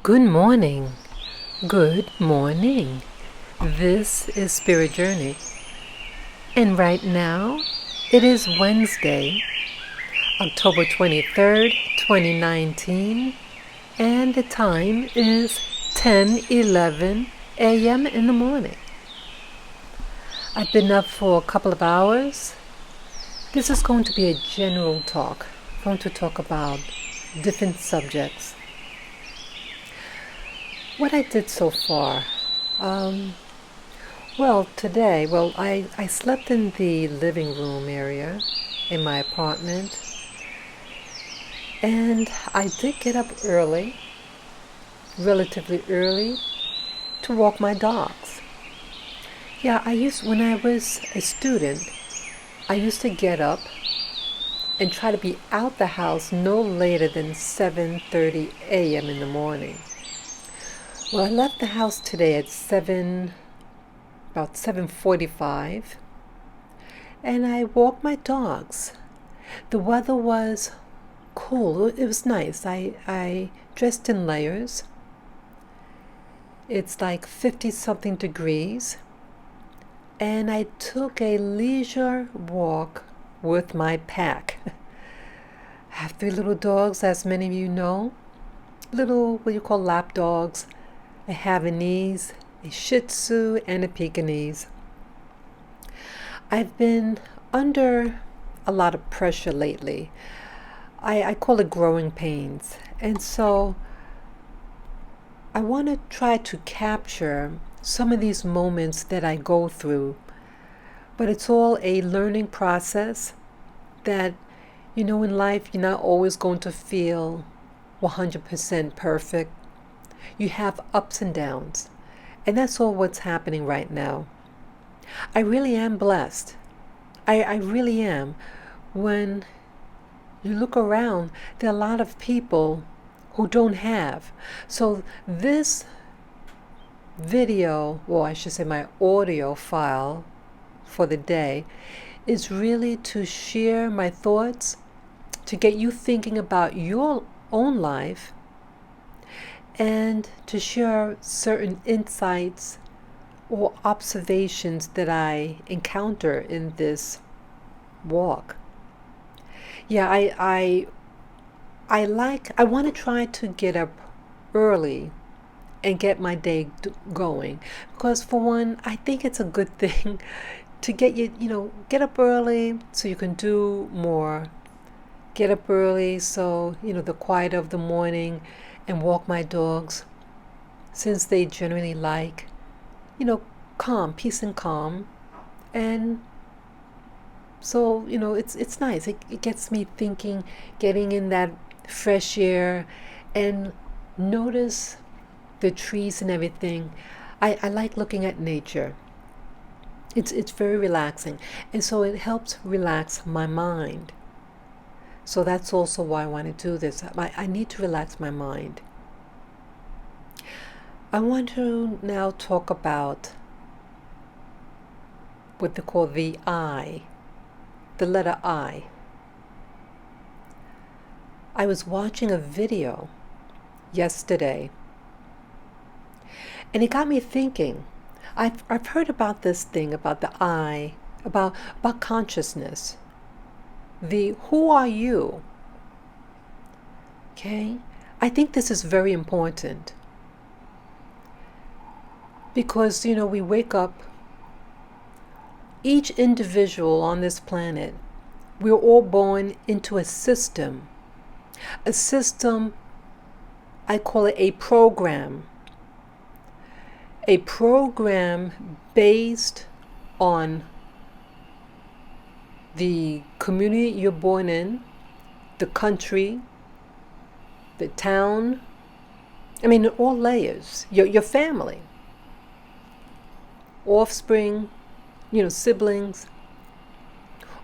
Good morning. Good morning. This is Spirit Journey. And right now, it is Wednesday, October 23rd, 2019, and the time is 10:11 a.m. in the morning. I've been up for a couple of hours. This is going to be a general talk. I'm going to talk about different subjects. What I did so far. Today, I slept in the living room area in my apartment, and I did get up early, relatively early, to walk my dogs. When I was a student, I used to get up and try to be out the house no later than 7:30 a.m. in the morning. Well, I left the house today at about 7:45, and I walked my dogs. The weather was cool. It was nice. I dressed in layers. It's like 50-something degrees, and I took a leisure walk with my pack. I have 3 little dogs, as many of you know. Little, what you call lap dogs. A Havanese, a Shih Tzu, and a Pekingese. I've been under a lot of pressure lately. I call it growing pains. And so I want to try to capture some of these moments that I go through. But it's all a learning process that, in life, you're not always going to feel 100% perfect. You have ups and downs, and that's all what's happening right now. I really am blessed. I really am. When you look around, there are a lot of people who don't have. So this video, or I should say my audio file for the day, is really to share my thoughts, to get you thinking about your own life, and to share certain insights or observations that I encounter in this walk. I want to try to get up early and get my day going, because for one, I think it's a good thing to get up early so you can do more. Get up early so, the quiet of the morning, and walk my dogs, since they generally like, calm, peace and calm. And so, it's nice. It gets me thinking, getting in that fresh air, and notice the trees and everything. I like looking at nature. It's very relaxing. And so it helps relax my mind. So that's also why I want to do this. I need to relax my mind. I want to now talk about what they call the I, the letter I. I was watching a video yesterday, and it got me thinking. I've heard about this thing, about the I, about consciousness. The who are you? Okay? I think this is very important, because, we wake up, each individual on this planet, we're all born into a system. A system, I call it a program. A program based on the community you're born in, the country, the town, all layers, your family, offspring, siblings.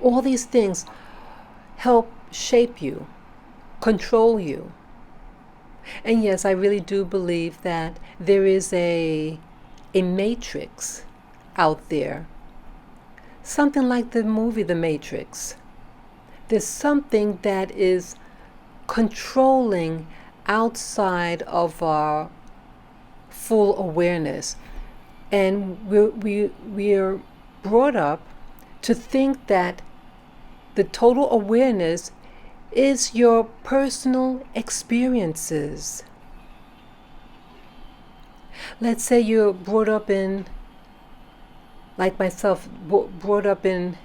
All these things help shape you, control you. And yes, I really do believe that there is a matrix out there. Something like the movie The Matrix. There's something that is controlling outside of our full awareness. And we're brought up to think that the total awareness is your personal experiences. Let's say you're brought up in, like myself, brought up in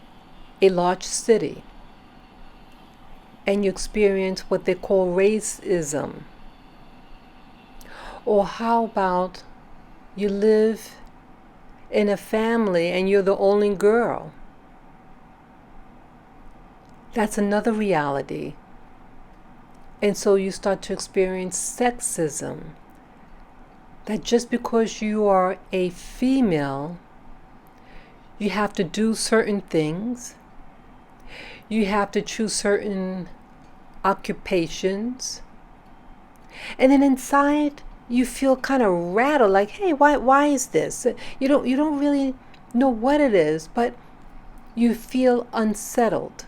a large city, and you experience what they call racism. Or how about you live in a family and you're the only girl? That's another reality. And so you start to experience sexism. That just because you are a female, you have to do certain things. You have to choose certain occupations. And then inside, you feel kind of rattled, like, hey, why is this? You don't really know what it is, but you feel unsettled.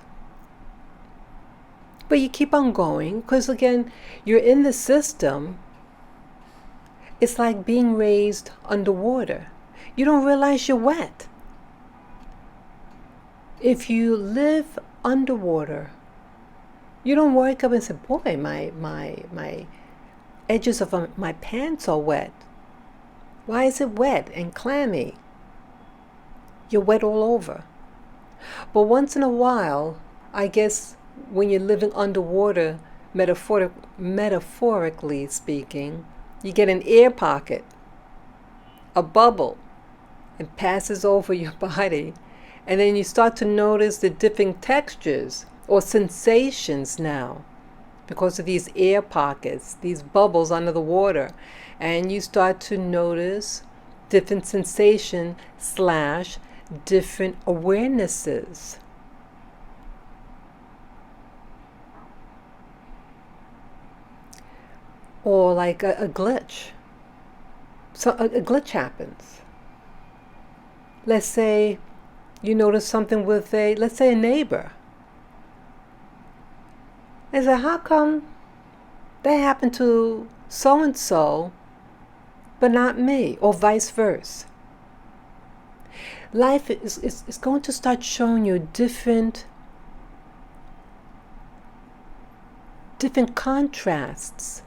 But you keep on going, because again, you're in the system. It's like being raised underwater. You don't realize you're wet. If you live underwater, you don't wake up and say, boy, my edges of my pants are wet. Why is it wet and clammy? You're wet all over. But once in a while, I guess when you're living underwater, metaphorically speaking, you get an air pocket, a bubble, and passes over your body. And then you start to notice the different textures or sensations now because of these air pockets, these bubbles under the water. And you start to notice different sensation / different awarenesses. Or like a glitch. So a glitch happens. Let's say you notice something with let's say a neighbor. And say, how come that happened to so-and-so, but not me, or vice versa? Life is going to start showing you different contrasts.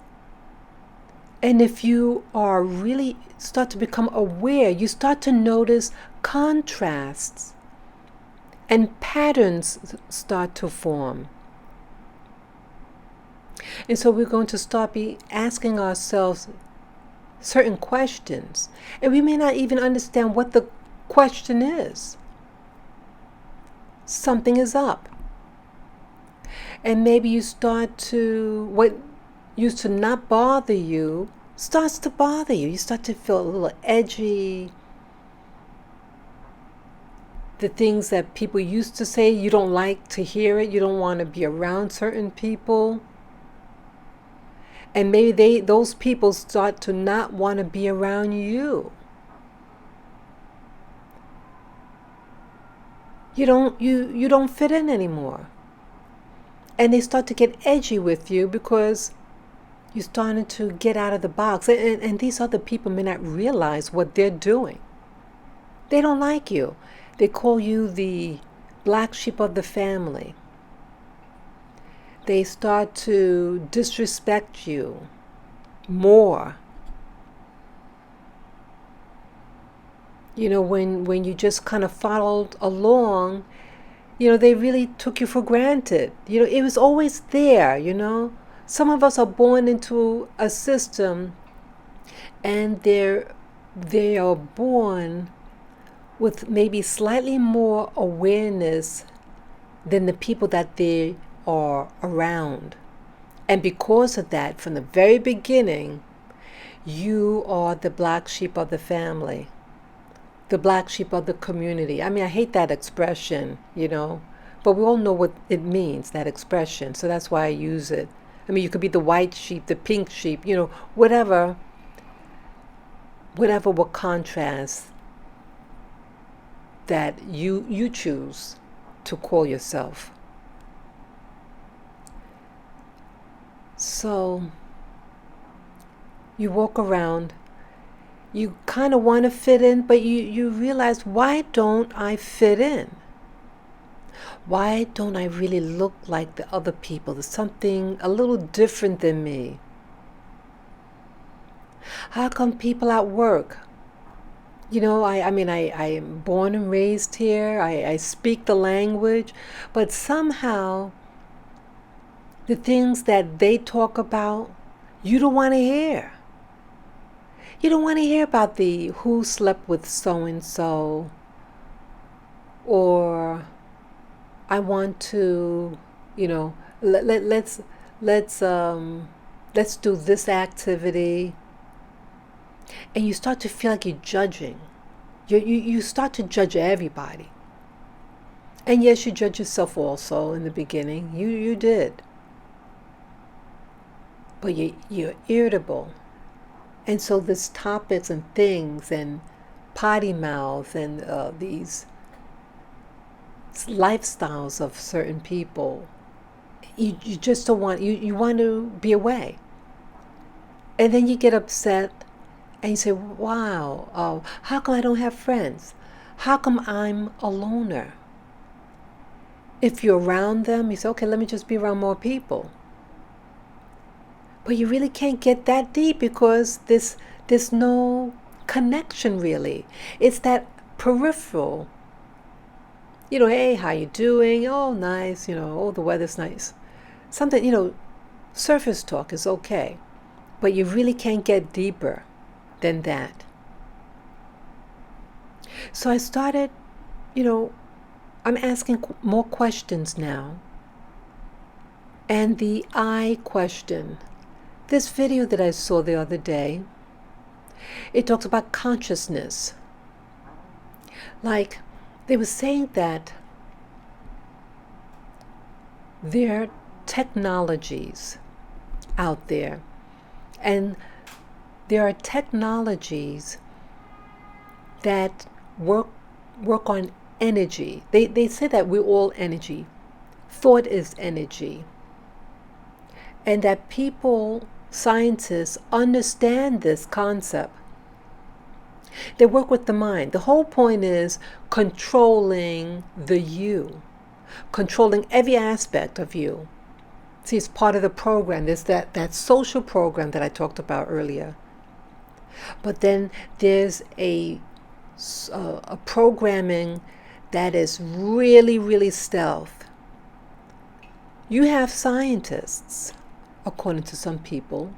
And if you are really start to become aware, you start to notice contrasts and patterns start to form. And so we're going to start asking ourselves certain questions. And we may not even understand what the question is. Something is up. And maybe you start to, what used to not bother you starts to bother you. You start to feel a little edgy. The things that people used to say, you don't like to hear it. You don't want to be around certain people. And maybe those people start to not want to be around you. You don't fit in anymore. And they start to get edgy with you because you're starting to get out of the box. And these other people may not realize what they're doing. They don't like you. They call you the black sheep of the family. They start to disrespect you more. You know, when you just kind of followed along, you know, they really took you for granted. You know, it was always there, you know. Some of us are born into a system and they are born with maybe slightly more awareness than the people that they are around. And because of that, from the very beginning, you are the black sheep of the family, the black sheep of the community. I mean, I hate that expression, you know, but we all know what it means, that expression. So that's why I use it. I mean, you could be the white sheep, the pink sheep, you know, whatever will contrast that you choose to call yourself. So You walk around, you kind of want to fit in, but you realize, why don't I fit in? Why don't I really look like the other people? There's something a little different than me. How come people at work, I am born and raised here, I speak the language, but somehow the things that they talk about, you don't want to hear. You don't want to hear about the who slept with so and so, or I want to, you know, let's let's do this activity, and you start to feel like you're judging. You start to judge everybody, and yes, you judge yourself also in the beginning. You did, but you're irritable. And so these topics and things and potty mouth and these lifestyles of certain people, you just don't want, you want to be away. And then you get upset and you say, wow, how come I don't have friends? How come I'm a loner? If you're around them, you say, okay, let me just be around more people. But you really can't get that deep because there's no connection really. It's that peripheral. Hey, how you doing? Oh, nice. Oh, the weather's nice. Something, surface talk is okay. But you really can't get deeper than that. So I started, I'm asking more questions now. And the I question. This video that I saw the other day, it talks about consciousness. Like, they were saying that there are technologies out there, and there are technologies that work on energy. They say that we're all energy. Thought is energy. And that scientists understand this concept. They work with the mind. The whole point is controlling the you, controlling every aspect of you. See, it's part of the program. There's that social program that I talked about earlier. But then there's a programming that is really, really stealth. You have scientists, according to some people,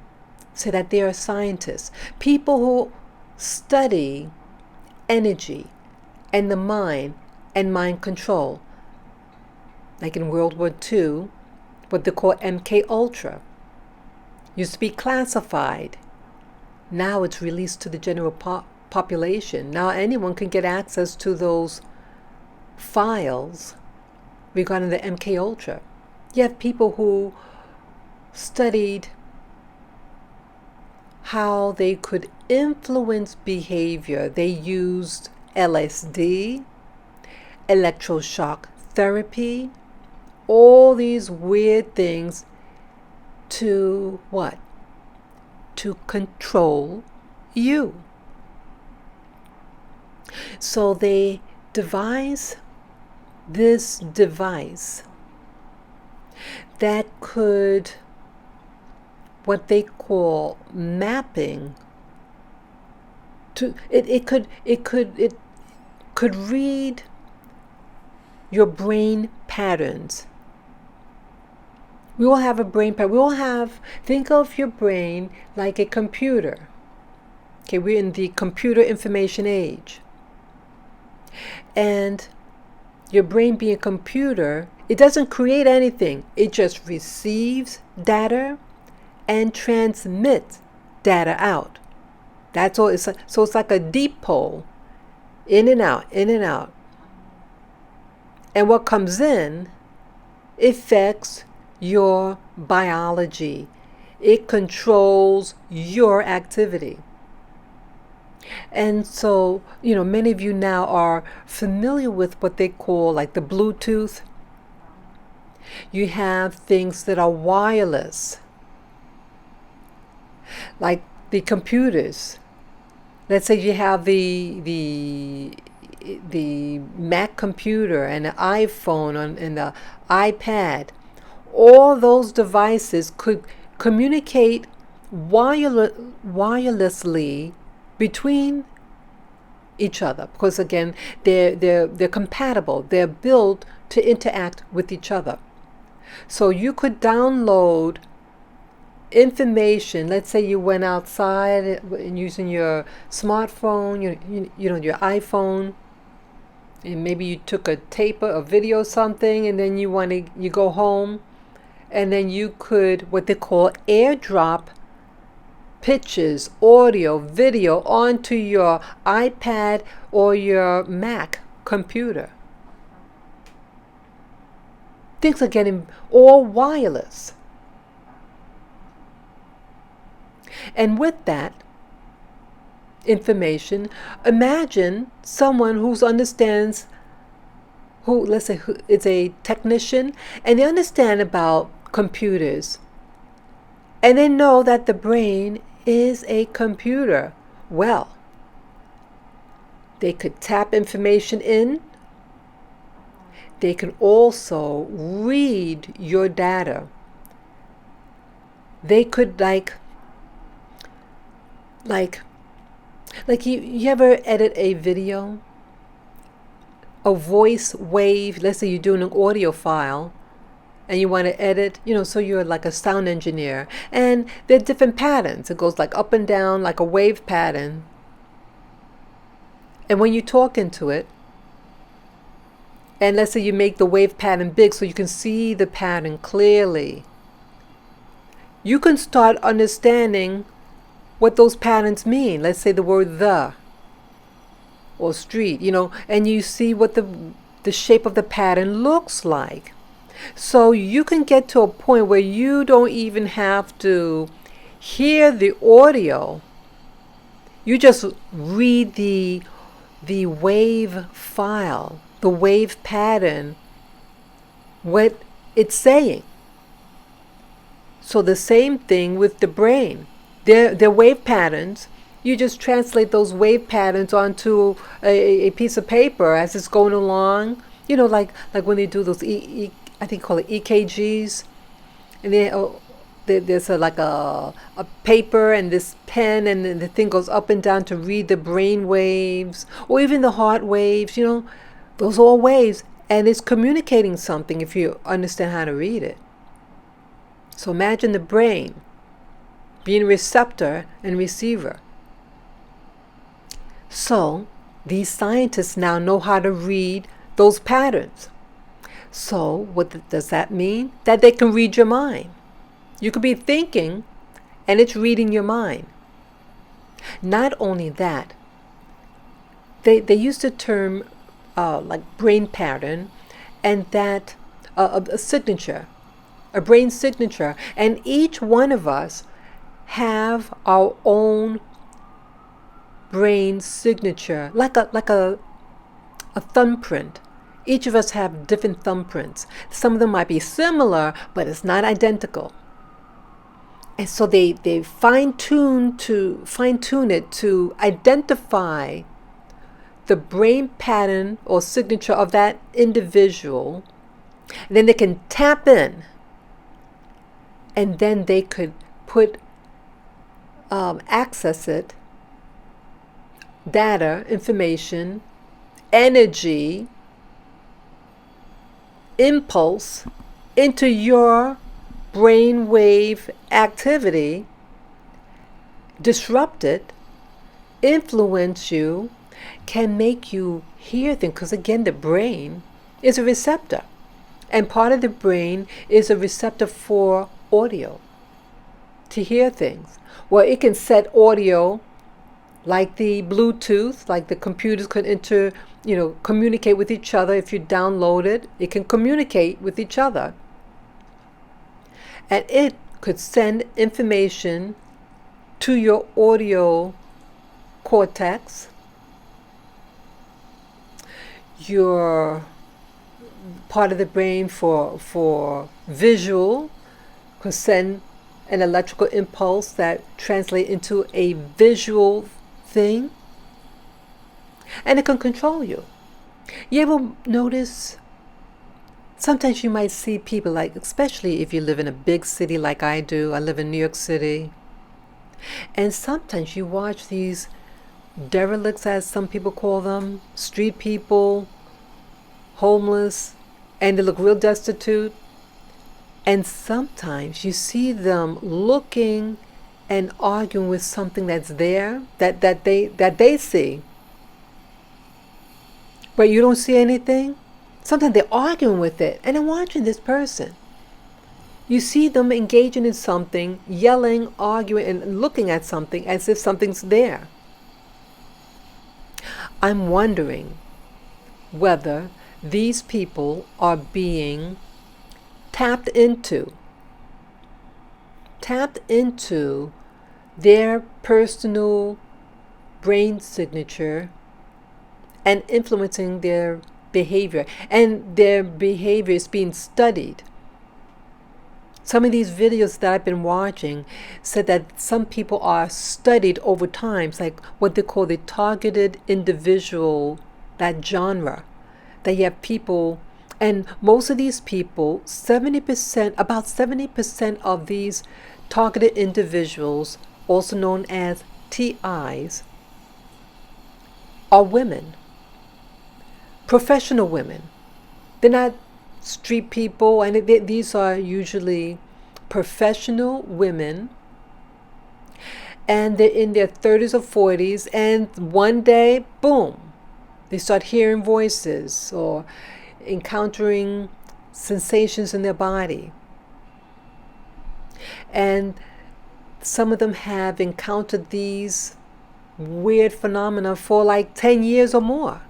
say that they are scientists. People who study energy and the mind and mind control. Like in World War II, what they call MK Ultra. Used to be classified. Now it's released to the general population. Now anyone can get access to those files regarding the MK Ultra. You have people who studied how they could influence behavior. They used LSD, electroshock therapy, all these weird things to what? To control you. So they devise this device that could, what they call mapping, to it could read your brain patterns. We all have a brain pattern. Think of your brain like a computer. Okay, we're in the computer information age. And your brain being a computer, it doesn't create anything. It just receives data and transmits data out. That's all. So it's like a deep pole, in and out, in and out. And what comes in affects your biology. It controls your activity. And so, many of you now are familiar with what they call like the Bluetooth. You have things that are wireless. Like the computers. Let's say you have the Mac computer and the iPhone and the iPad. All those devices could communicate wirelessly between each other, because again they're compatible. They're built to interact with each other. So you could download information. Let's say you went outside and using your smartphone, your iPhone, and maybe you took a tape, a video, something, and then you go home, and then you could what they call airdrop pictures, audio, video onto your iPad or your Mac computer. Things are getting all wireless. And with that information, imagine someone who understands, let's say, who is a technician, and they understand about computers, and they know that the brain is a computer. Well, they could tap information in. They can also read your data. They could like you ever edit a video, a voice wave. Let's say you're doing an audio file and you want to edit, so you're like a sound engineer, and there are different patterns. It goes like up and down, like a wave pattern. And when you talk into it, and let's say you make the wave pattern big so you can see the pattern clearly, you can start understanding what those patterns mean. Let's say the word the or street, and you see what the shape of the pattern looks like. So you can get to a point where you don't even have to hear the audio. You just read the wave file, the wave pattern, what it's saying. So the same thing with the brain. They're wave patterns. You just translate those wave patterns onto a piece of paper as it's going along. Like when they do those I think call it EKGs, and there's a paper and this pen, and then the thing goes up and down to read the brain waves or even the heart waves. Those are all waves, and it's communicating something if you understand how to read it. So imagine the brain being receptor and receiver. So these scientists now know how to read those patterns. So what does that mean? That they can read your mind. You could be thinking and it's reading your mind. Not only that, they use the term like brain pattern, and that a signature, a brain signature, and each one of us have our own brain signature, like a thumbprint. Each of us have different thumbprints. Some of them might be similar, but it's not identical. And so they fine-tune it to identify the brain pattern or signature of that individual. And then they can tap in, and then they could access it, data, information, energy, impulse into your brainwave activity, disrupt it, influence you, can make you hear things. Because again, the brain is a receptor, and part of the brain is a receptor for audio, to hear things. Well, it can set audio like the Bluetooth, like the computers could communicate with each other. If you download it, it can communicate with each other. And it could send information to your audio cortex, your part of the brain for visual, could send an electrical impulse that translates into a visual thing, and it can control you. You ever notice sometimes you might see people, like, especially if you live in a big city like I do. I live in New York City. And sometimes you watch these derelicts, as some people call them, street people, homeless, and they look real destitute. And sometimes you see them looking and arguing with something that's there, that they see, but you don't see anything. Sometimes they're arguing with it, and I'm watching this person. You see them engaging in something, yelling, arguing, and looking at something as if something's there. I'm wondering whether these people are being tapped into their personal brain signature and influencing their behavior. And their behavior is being studied. Some of these videos that I've been watching said that some people are studied over time. It's like what they call the targeted individual, that genre. That you have people, and most of these people, about 70% of these targeted individuals, also known as TIs, are women. Professional women. They're not street people, and these are usually professional women, and they're in their 30s or 40s, and one day, boom, they start hearing voices or encountering sensations in their body. And some of them have encountered these weird phenomena for like 10 years or more.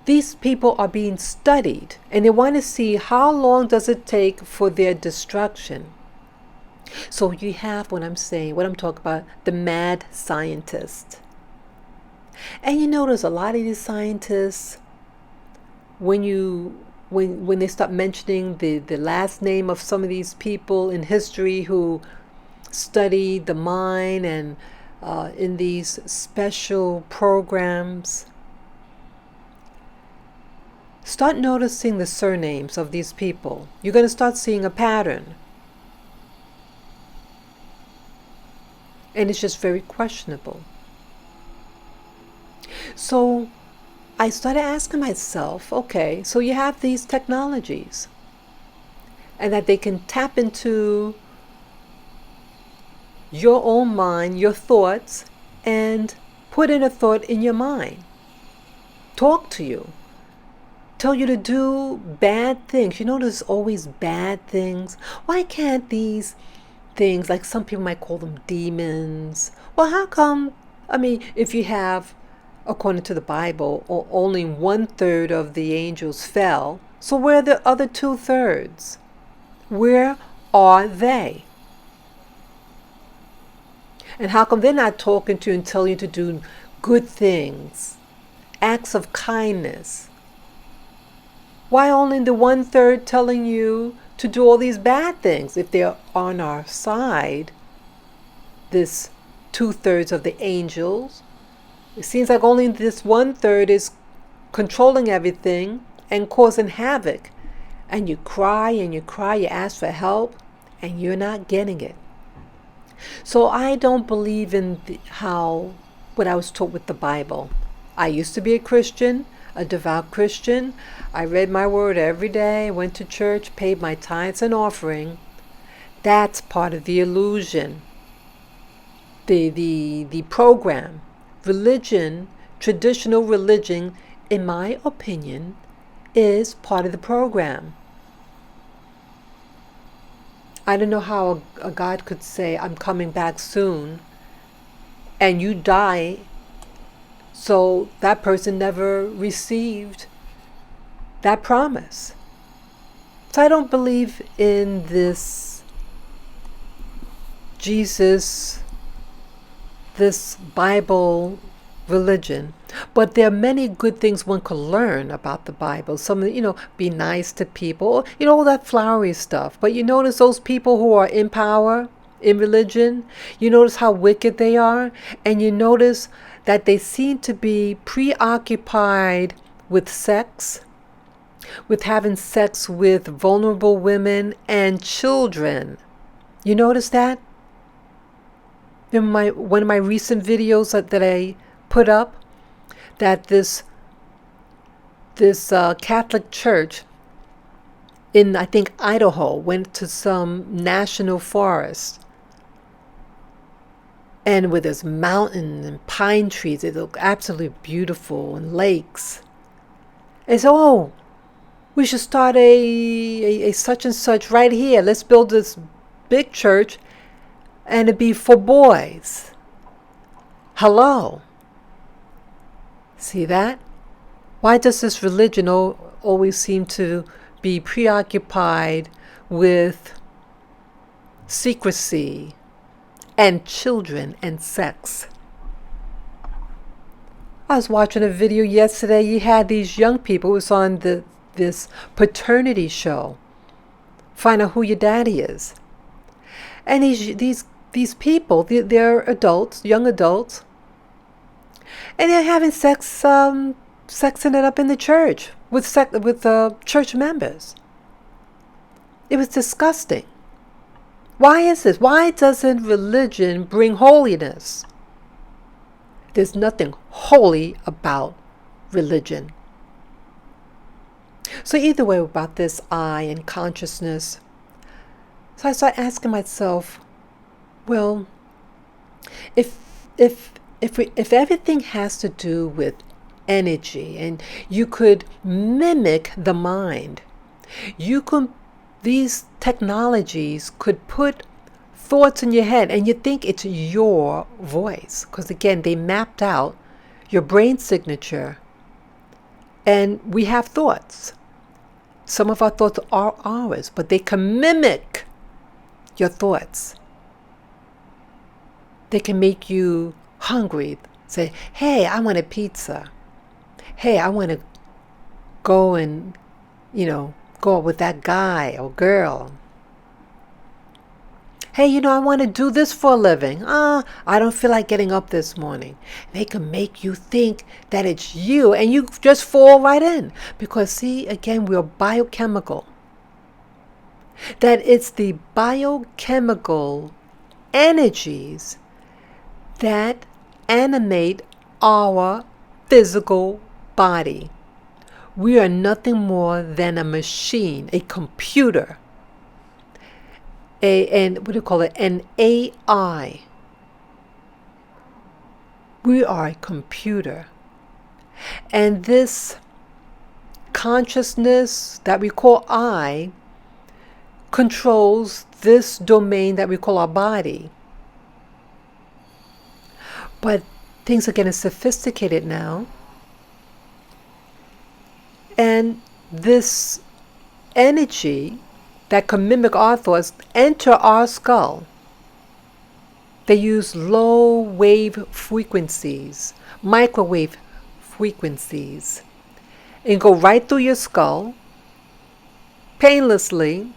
These people are being studied, and they want to see how long does it take for their destruction. So you have what I'm talking about, the mad scientist. And you notice a lot of these scientists, when they start mentioning the last name of some of these people in history who study the mind and in these special programs, start noticing the surnames of these people. You're going to start seeing a pattern. And it's just very questionable. So I started asking myself, okay, so you have these technologies, and that they can tap into your own mind, your thoughts, and put in a thought in your mind. Talk to you. Tell you to do bad things. You know, there's always bad things. Why can't these things, like some people might call them demons, well, how come, if you have, according to the Bible, only 1/3 of the angels fell, so where are the other 2/3? Where are they? And how come they're not talking to you and telling you to do good things, acts of kindness? Why only the 1/3 telling you to do all these bad things? If they're on our side, this 2/3 of the angels, it seems like only this 1/3 is controlling everything and causing havoc. And you cry and you cry, you ask for help, and you're not getting it. So I don't believe in what I was taught with the Bible. I used to be a Christian, a devout Christian. I read my word every day, went to church, paid my tithes and offering. That's part of the illusion. The program. Religion, traditional religion, in my opinion, is part of the program. I don't know how a God could say, I'm coming back soon, and you die, so that person never received that promise. So I don't believe in this Jesus, this Bible religion. But there are many good things one could learn about the Bible. Some, be nice to people, all that flowery stuff. But you notice those people who are in power in religion, you notice how wicked they are, and you notice that they seem to be preoccupied with sex, with having sex with vulnerable women and children. You notice that? In one of my recent videos that I put up, that this Catholic church in, I think, Idaho went to some national forest, and with this mountain and pine trees, it looked absolutely beautiful, and lakes. And so, we should start a such and such right here. Let's build this big church, and it'd be for boys. Hello. See that? Why does this religion always seem to be preoccupied with secrecy and children and sex? I was watching a video yesterday. You had these young people. It was on this paternity show. Find out who your daddy is. And these people, they're adults, young adults, and they're having sexing it up in the church with church members. It was disgusting. Why is this? Why doesn't religion bring holiness? There's nothing holy about religion. So either way, about this I and consciousness, so I started asking myself, well, if everything has to do with energy, and you could mimic the mind, these technologies could put thoughts in your head, and you think it's your voice, because again, they mapped out your brain signature, and we have thoughts. Some of our thoughts are ours, but they can mimic your thoughts. They can make you hungry. Say, hey, I want a pizza. Hey, I want to go and, go out with that guy or girl. Hey, I want to do this for a living. I don't feel like getting up this morning. They can make you think that it's you, and you just fall right in. Because, see, again, we're biochemical. That it's the biochemical energies that animate our physical body. We are nothing more than a machine, a computer, an AI. We are a computer. And this consciousness that we call I controls this domain that we call our body. But things are getting sophisticated now. And this energy that can mimic our thoughts enter our skull. They use low wave frequencies, microwave frequencies, and go right through your skull, painlessly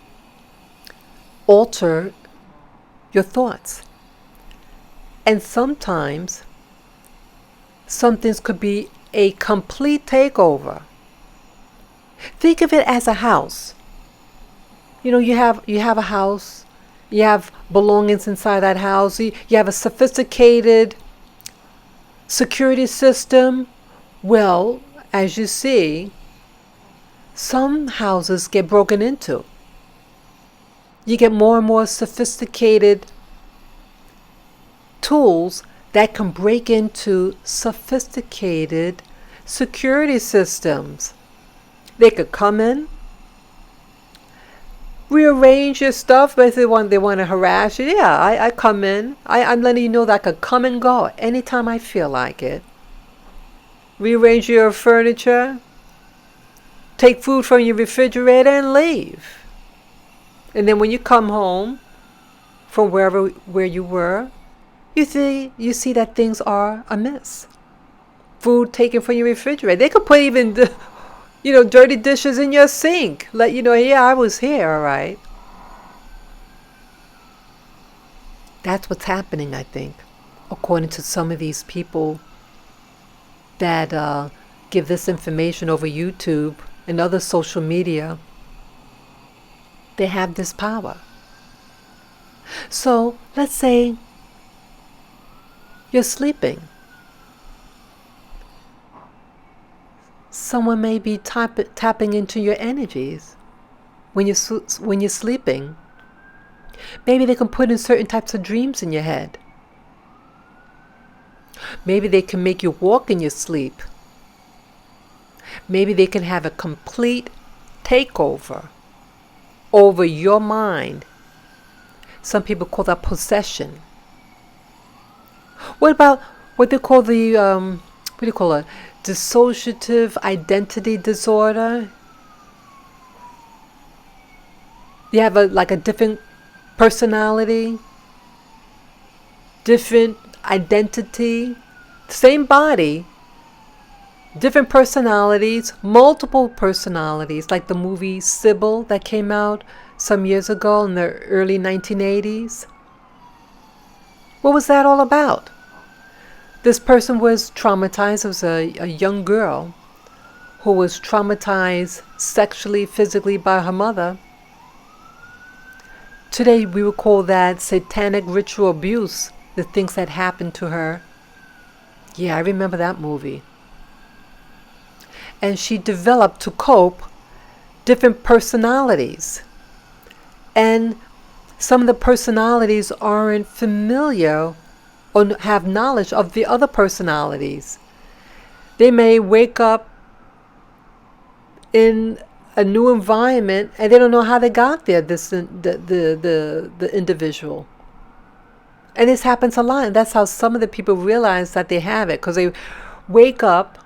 alter your thoughts. And sometimes some things could be a complete takeover. Think of it as a house. You have a house, you have belongings inside that house, you have a sophisticated security system. Well, as you see, some houses get broken into. You get more and more sophisticated tools that can break into sophisticated security systems. They could come in, rearrange your stuff, but if they want to harass you, yeah, I come in. I'm letting you know that I could come and go anytime I feel like it. Rearrange your furniture, take food from your refrigerator and leave. And then when you come home from where you were, you see that things are amiss. food taken from your refrigerator. They could put even, dirty dishes in your sink. Let you know, yeah, I was here, all right. That's what's happening, I think, according to some of these people that give this information over YouTube and other social media. They have this power. So let's say you're sleeping. Someone may be tapping into your energies when you're sleeping. Maybe they can put in certain types of dreams in your head. Maybe they can make you walk in your sleep. Maybe they can have a complete takeover over your mind. Some people call that possession. What about what they call the, what do you call it? Dissociative identity disorder? You have a different personality, different identity, same body, different personalities, multiple personalities, like the movie Sybil that came out some years ago in the early 1980s. What was that all about? This person was traumatized. It was a young girl who was traumatized sexually, physically by her mother. Today we would call that satanic ritual abuse, the things that happened to her. Yeah, I remember that movie. And she developed, to cope, different personalities. And some of the personalities aren't familiar or have knowledge of the other personalities. They may wake up in a new environment and they don't know how they got there, the individual. And this happens a lot. And that's how some of the people realize that they have it, because they wake up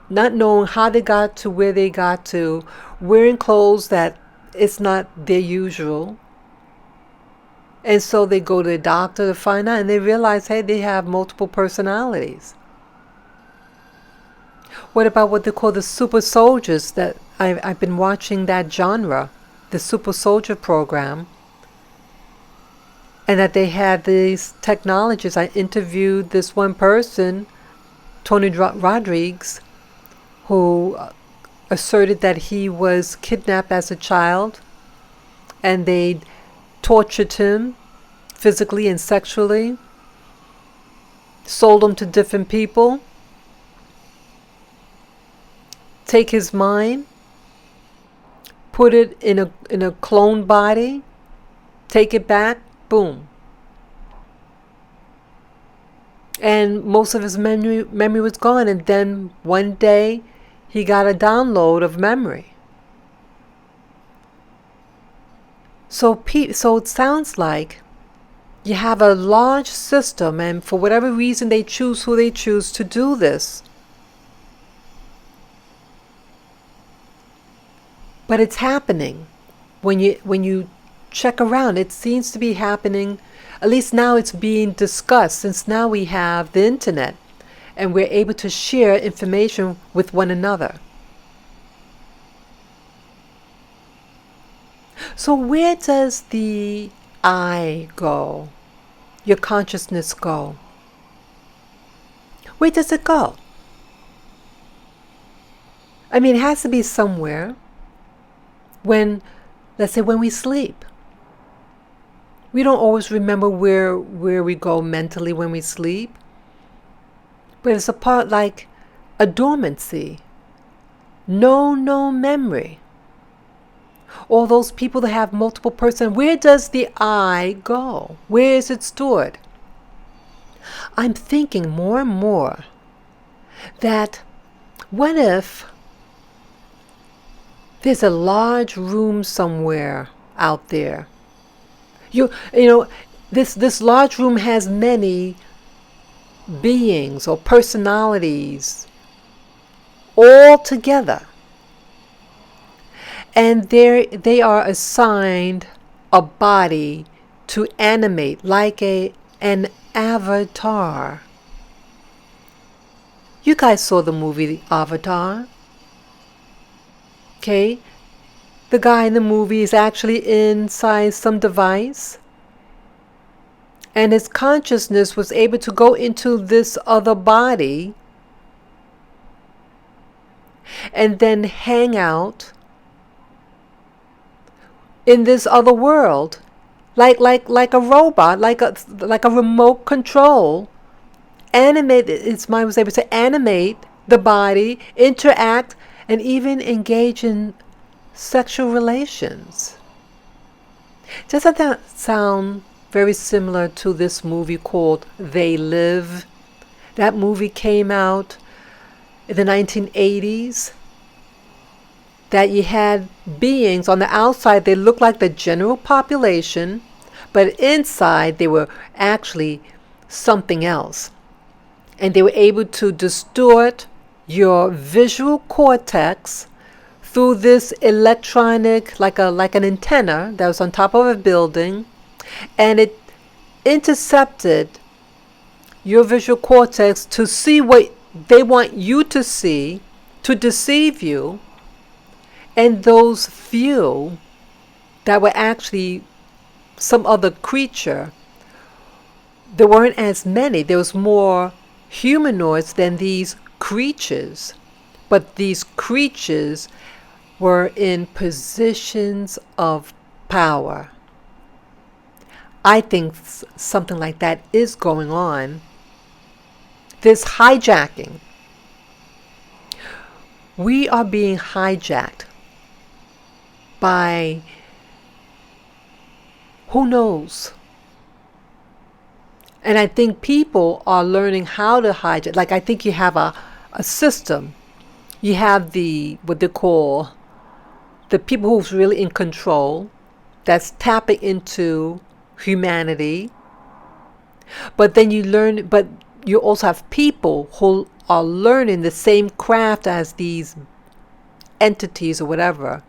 not knowing how they got to where they got to, wearing clothes that it's not their usual. And so they go to the doctor to find out, and they realize, hey, they have multiple personalities. What about what they call the super soldiers? That I've been watching that genre, the super soldier program, and that they had these technologies. I interviewed this one person, Tony Rodriguez, who asserted that he was kidnapped as a child, and they tortured him physically and sexually, sold him to different people, take his mind, put it in a clone body, take it back, boom. And most of his memory was gone, and then one day he got a download of memory. So it sounds like you have a large system, and for whatever reason they choose who they choose to do this. But it's happening. When you check around, it seems to be happening. At least now it's being discussed, since now we have the internet and we're able to share information with one another. So where does the I go? Your consciousness go? Where does it go? I mean, it has to be somewhere. Let's say when we sleep. We don't always remember where we go mentally when we sleep. But it's a part like a dormancy. No memory. All those people that have multiple persons, where does the I go? Where is it stored? I'm thinking more and more that what if there's a large room somewhere out there? You know, this large room has many beings or personalities all together. And they are assigned a body to animate like an avatar. You guys saw the movie Avatar, okay? The guy in the movie is actually inside some device, and his consciousness was able to go into this other body and then hang out in this other world, like a robot, like a remote control. Animate, its mind was able to animate the body, interact, and even engage in sexual relations. Doesn't that sound very similar to this movie called They Live? That movie came out in the 1980s. That you had beings on the outside, they looked like the general population, but inside they were actually something else. And they were able to distort your visual cortex through this electronic, like an antenna that was on top of a building, and it intercepted your visual cortex to see what they want you to see, to deceive you. And those few that were actually some other creature, there weren't as many. There was more humanoids than these creatures. But these creatures were in positions of power. I think something like that is going on. This hijacking. We are being hijacked by who knows. And I think people are learning how to hijack. Like, I think you have a system. You have what they call the people who's really in control, that's tapping into humanity. But then but you also have people who are learning the same craft as these entities or whatever,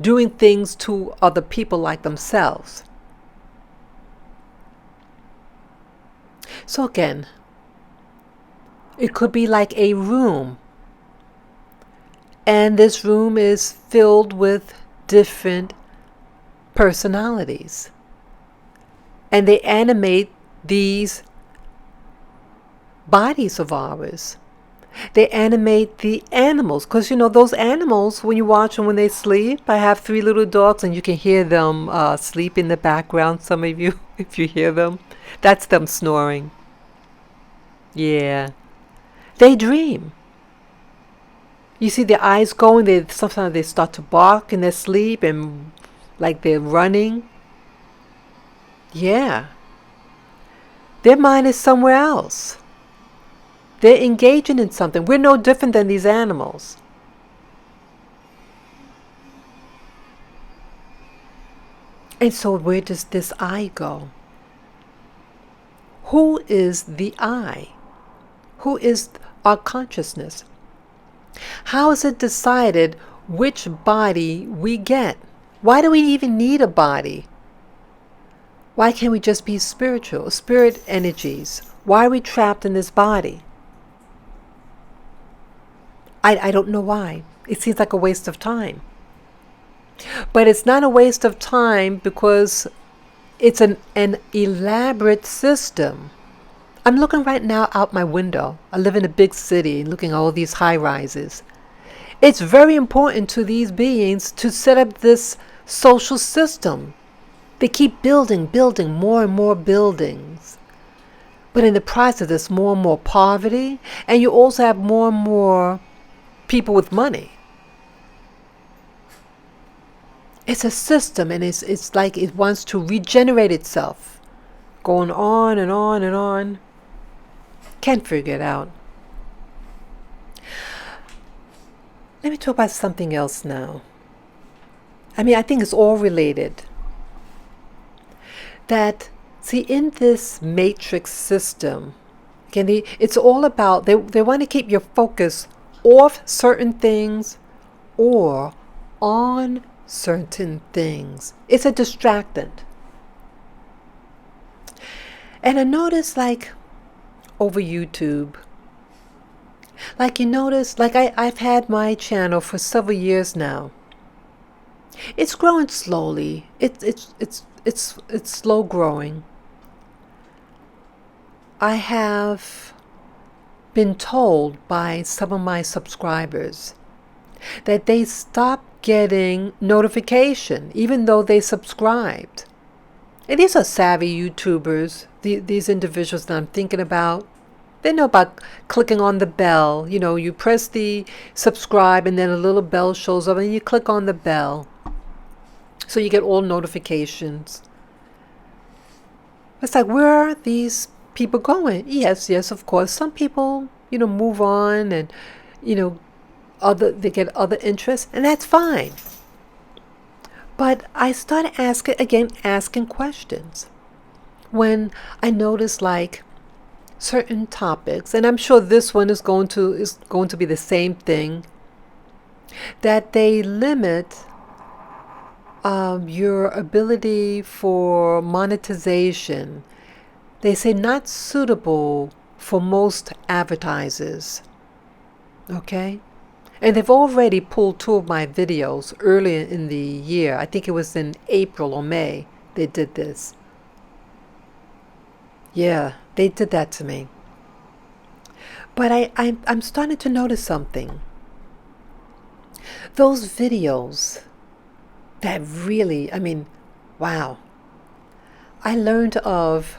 doing things to other people like themselves. So again, it could be like a room, and this room is filled with different personalities, and they animate these bodies of ours. They animate the animals, because those animals, when you watch them when they sleep. I have 3 little dogs, and you can hear them sleep in the background. Some of you, if you hear them, that's them snoring. Yeah, they dream. You see their eyes going. Sometimes they start to bark in their sleep, and like they're running. Yeah, their mind is somewhere else. They're engaging in something. We're no different than these animals. And so where does this I go? Who is the I? Who is our consciousness? How is it decided which body we get? Why do we even need a body? Why can't we just be spiritual, spirit energies? Why are we trapped in this body? I don't know why. It seems like a waste of time. But it's not a waste of time because it's an elaborate system. I'm looking right now out my window. I live in a big city and looking at all these high rises. It's very important to these beings to set up this social system. They keep building more and more buildings. But in the process, there's more and more poverty, and you also have more and more people with money. It's a system, and it's like it wants to regenerate itself, going on and on and on. Can't figure it out. Let me talk about something else now. I think it's all related. That, see, in this matrix system, it's all about, they want to keep your focus off certain things or on certain things. It's a distractant. And I noticed, like, over YouTube, Like you notice, like I've had my channel for several years now. It's growing slowly. It's slow growing. I have been told by some of my subscribers that they stopped getting notification even though they subscribed. And these are savvy YouTubers, these individuals that I'm thinking about. They know about clicking on the bell. You know, you press the subscribe and then a little bell shows up and you click on the bell. So you get all notifications. It's like, where are these people going? Yes, of course. Some people, move on and, you know, they get other interests, and that's fine. But I started asking questions when I noticed like certain topics, and I'm sure this one is going to be the same thing, that they limit your ability for monetization. They say not suitable for most advertisers. Okay? And they've already pulled two of my videos earlier in the year. I think it was in April or May they did this. Yeah, they did that to me. But I'm starting to notice something. Those videos that really, wow. I learned of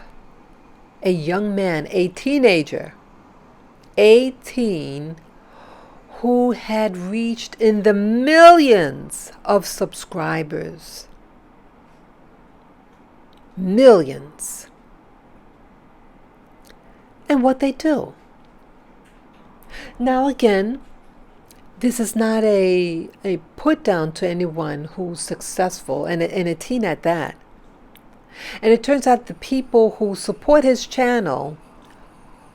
a young man, a teenager, 18, who had reached in the millions of subscribers. Millions. And what they do. Now again, this is not a put down to anyone who's successful, and a teen at that. And it turns out the people who support his channel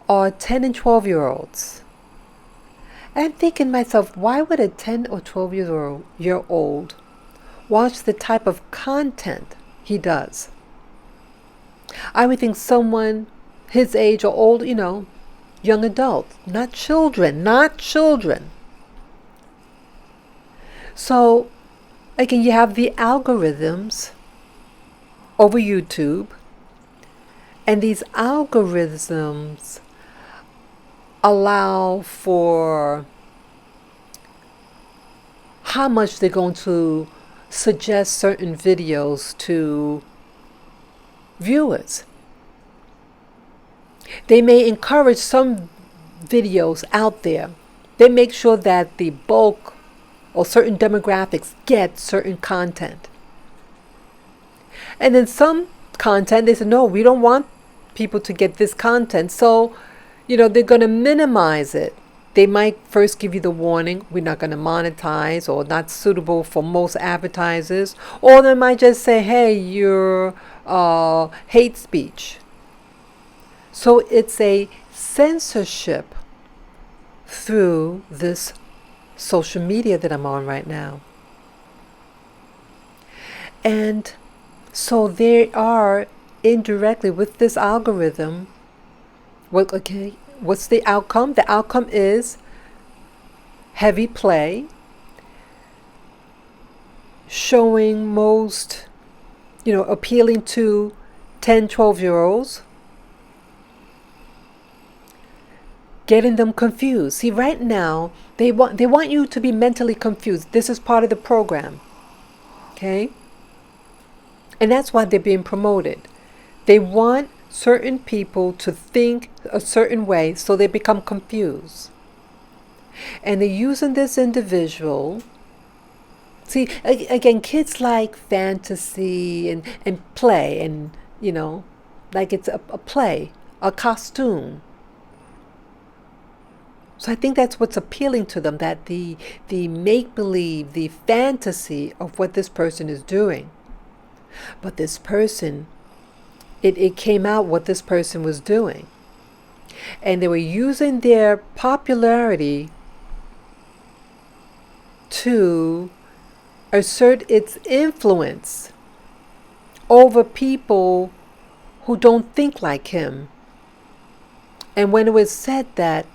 are 10 and 12-year-olds. And I'm thinking to myself, why would a 10 or 12-year-old watch the type of content he does? I would think someone his age or old, young adult, not children. So, again, you have the algorithms over YouTube, and these algorithms allow for how much they're going to suggest certain videos to viewers. They may encourage some videos out there. They make sure that the bulk or certain demographics get certain content. And then some content, they say, no, we don't want people to get this content. So, they're going to minimize it. They might first give you the warning, we're not going to monetize, or not suitable for most advertisers. Or they might just say, hey, you're hate speech. So it's a censorship through this social media that I'm on right now. And so they are indirectly with this algorithm. What's the outcome? The outcome is heavy play, showing most, appealing to 10, 12-year-olds, getting them confused. See, right now, they want you to be mentally confused. This is part of the program. Okay? And that's why they're being promoted. They want certain people to think a certain way so they become confused. And they're using this individual. See, again, kids like fantasy and play and, like it's a play, a costume. So I think that's what's appealing to them, that the make-believe, the fantasy of what this person is doing. But this person, it came out what this person was doing. And they were using their popularity to assert its influence over people who don't think like him. And when it was said that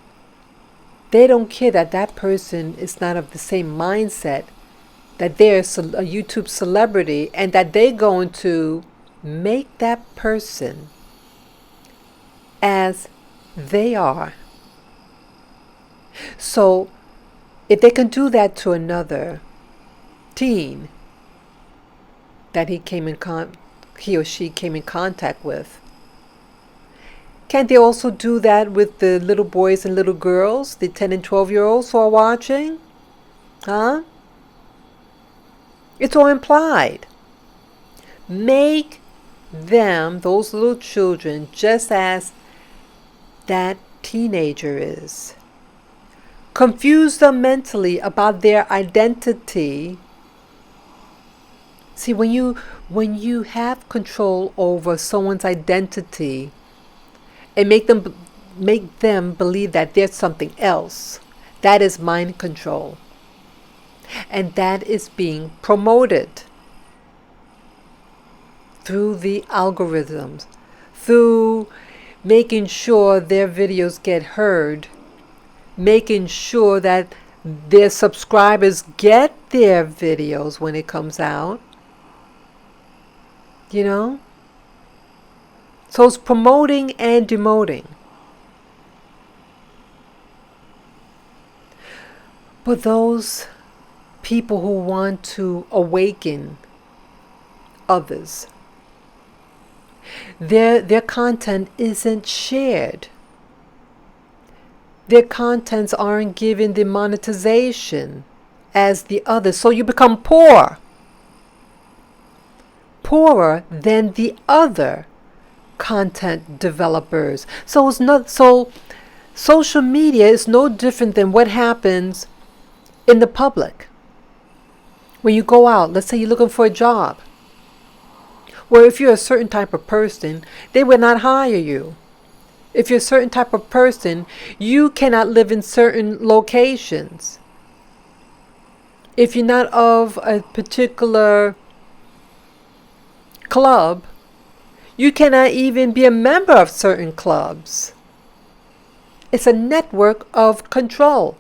They don't care that that person is not of the same mindset, that they're a YouTube celebrity, and that they're going to make that person as they are. So if they can do that to another teen that he or she came in contact with, can't they also do that with the little boys and little girls, the 10 and 12-year-olds who are watching? Huh? It's all implied. Make them, those little children, just as that teenager is. Confuse them mentally about their identity. See, when you have control over someone's identity and make them believe that there's something else, that is mind control. And that is being promoted through the algorithms, through making sure their videos get heard, making sure that their subscribers get their videos when it comes out. You know? So it's promoting and demoting. But those people who want to awaken others, their content isn't shared. Their contents aren't given the monetization as the others. So you become poorer than the other content developers. So social media is no different than what happens in the public. When you go out, let's say you're looking for a job. Well, if you're a certain type of person, they will not hire you. If you're a certain type of person, you cannot live in certain locations. If you're not of a particular club, you cannot even be a member of certain clubs. It's a network of control.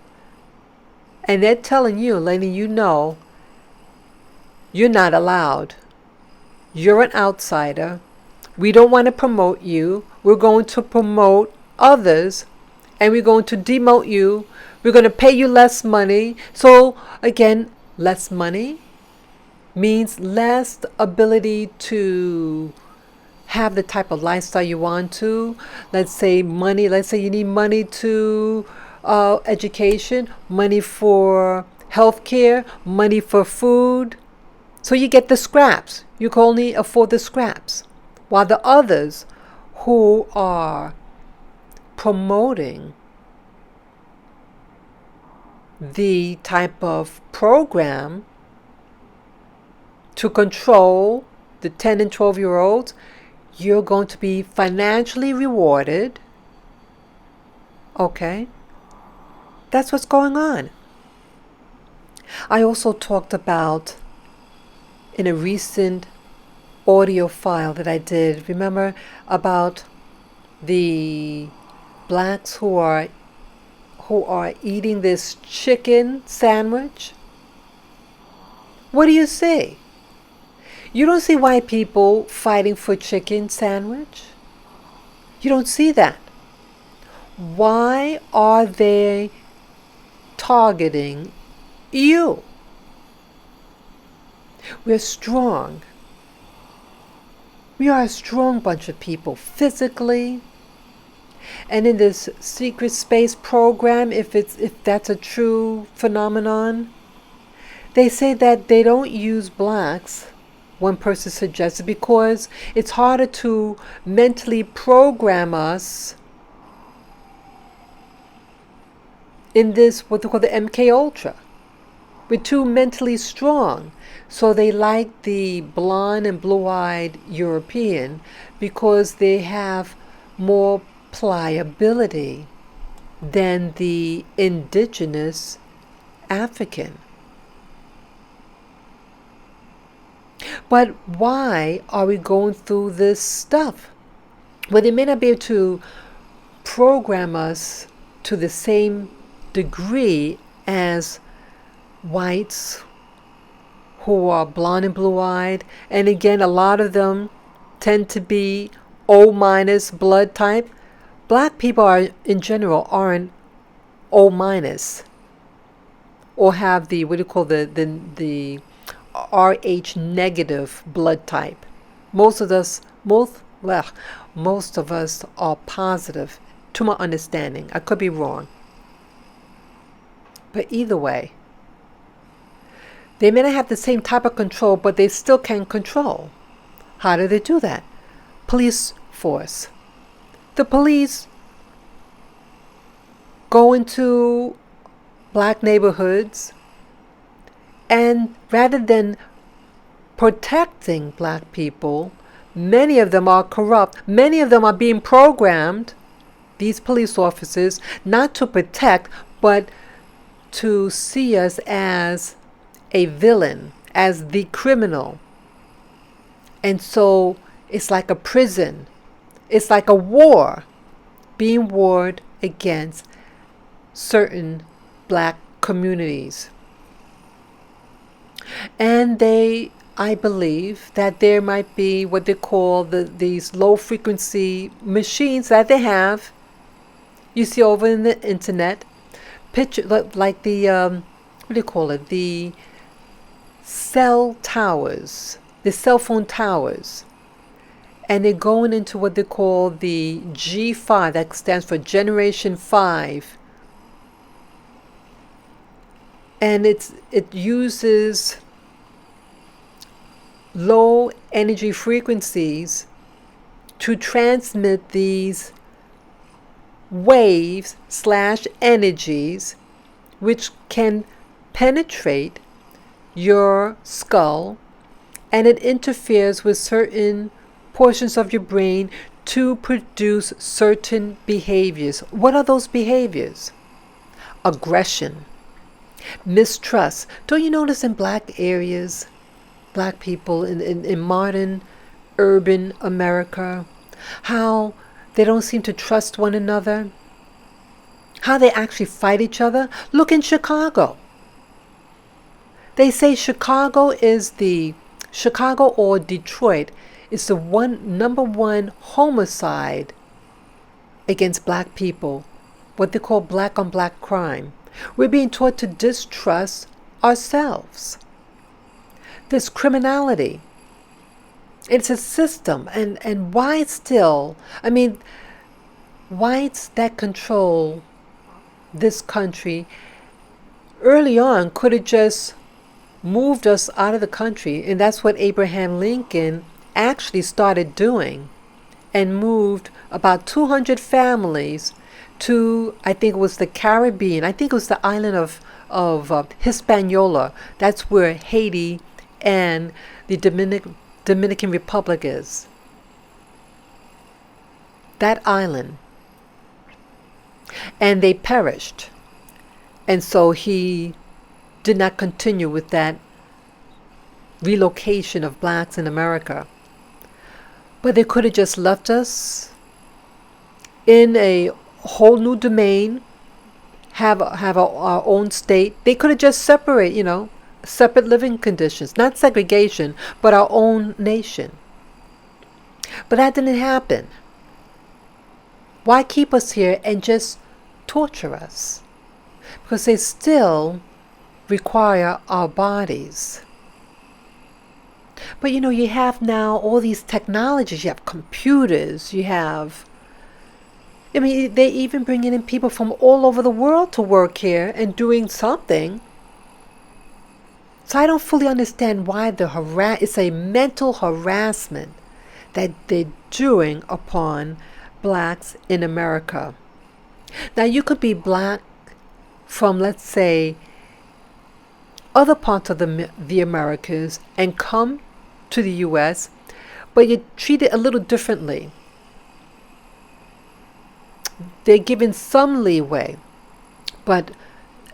And they're telling you, letting you know, you're not allowed. You're an outsider. We don't want to promote you. We're going to promote others, and we're going to demote you. We're going to pay you less money. So again, less money means less ability to have the type of lifestyle you want to. Let's say you need money to education, money for healthcare, money for food. So you get the scraps. You can only afford the scraps. While the others who are promoting the type of program to control the 10 and 12-year-olds, you're going to be financially rewarded. Okay? That's what's going on. I also talked about in a recent audio file that I did, remember about the blacks who are eating this chicken sandwich? What do you see? You don't see white people fighting for chicken sandwich. You don't see that. Why are they targeting you? We're strong. We are a strong bunch of people physically. And in this secret space program, if that's a true phenomenon, they say that they don't use blacks, one person suggested, because it's harder to mentally program us in this, what they call the MK Ultra. We're too mentally strong. So they like the blonde and blue-eyed European because they have more pliability than the indigenous African. But why are we going through this stuff? Well, they may not be able to program us to the same degree as whites who are blonde and blue-eyed. And again, a lot of them tend to be O minus blood type. Black people are, in general, aren't O minus or have the, what do you call, the Rh negative blood type. Most of us, most of us are positive, to my understanding. I could be wrong. But either way, they may not have the same type of control, but they still can control. How do they do that? Police force. The police go into black neighborhoods, and rather than protecting black people, many of them are corrupt. Many of them are being programmed, these police officers, not to protect, but to see us as a villain, as the criminal. And so it's like a prison. It's like a war being warred against certain black communities. And I believe that there might be what they call these low frequency machines that they have. You see over in the internet, picture like the what do you call it? The cell towers, the cell phone towers. And they're going into what they call the G5, that stands for Generation 5. And it uses low energy frequencies to transmit these waves / energies, which can penetrate your skull, and it interferes with certain portions of your brain to produce certain behaviors. What are those behaviors? Aggression, mistrust. Don't you notice in black areas, black people in modern urban America, how they don't seem to trust one another? How they actually fight each other? Look in Chicago. They say Chicago or Detroit is the number one homicide against black people, what they call black on black crime. We're being taught to distrust ourselves. This criminality, it's a system. And why still? I mean, whites that control this country early on could have just moved us out of the country, and that's what Abraham Lincoln actually started doing, and moved about 200 families to, I think it was the Caribbean. I think it was the island of Hispaniola. That's where Haiti and the Dominican Republic is. That island. And they perished. And so he did not continue with that relocation of blacks in America. But they could have just left us in a whole new domain, have our own state. They could have just separate living conditions, not segregation, but our own nation. But that didn't happen. Why keep us here and just torture us? Because they still require our bodies. But you have now all these technologies. You have computers. You have, they even bringing in people from all over the world to work here and doing something. So I don't fully understand why it's a mental harassment that they're doing upon blacks in America. Now you could be black from, let's say, other parts of the Americas and come to the U.S., but you're treated a little differently. They're given some leeway, but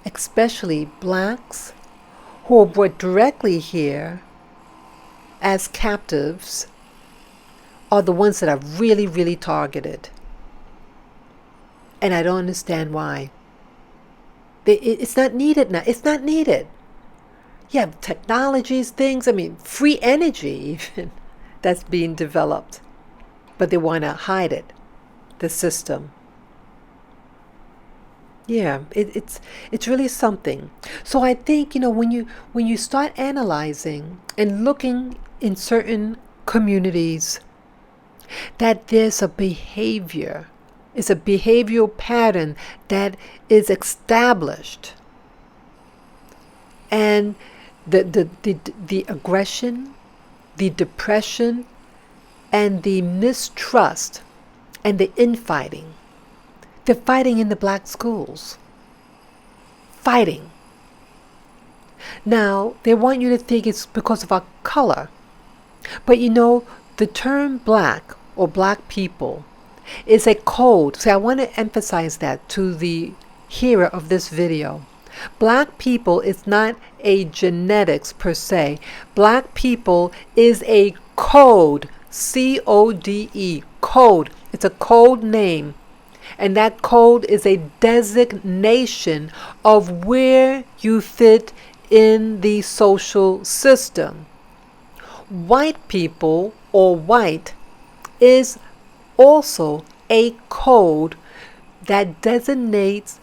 especially blacks who are brought directly here as captives are the ones that are really, really targeted. And I don't understand why. It's not needed now. It's not needed. You have technologies, things, I mean, free energy even that's being developed. But they want to hide it, the system. Yeah, it's really something. So I think, when you start analyzing and looking in certain communities that there's a behavior, it's a behavioral pattern that is established, and the aggression, the depression, and the mistrust, and the infighting. They're fighting in the black schools. Fighting. Now, they want you to think it's because of our color. But the term black or black people is a code. So I want to emphasize that to the hearer of this video. Black people is not a genetics per se. Black people is a code. C-O-D-E. Code. It's a code name. And that code is a designation of where you fit in the social system. White people, or white, is also a code that designates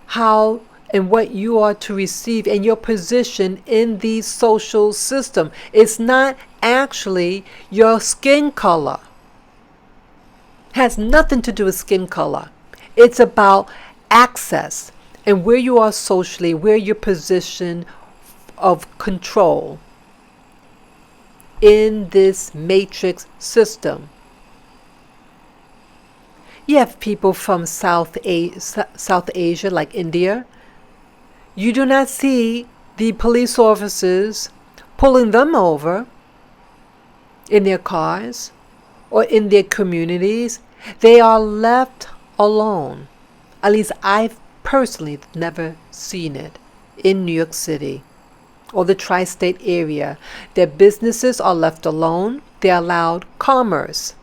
how and what you are to receive and your position in the social system. It's not actually your skin color. Has nothing to do with skin color. It's about access and where you are socially, where your position of control in this matrix system. You have people from South Asia, like India. You do not see the police officers pulling them over in their cars or in their communities. They are left alone. At least I've personally never seen it in New York City or the tri-state area. Their businesses are left alone. They're allowed commerce.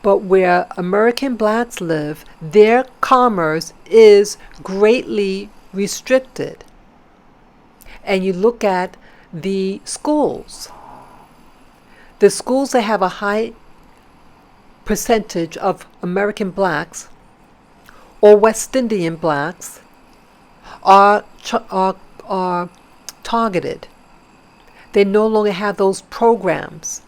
But where American blacks live, their commerce is greatly restricted. And you look at the schools. The schools that have a high percentage of American blacks or West Indian blacks are targeted. They no longer have those programs.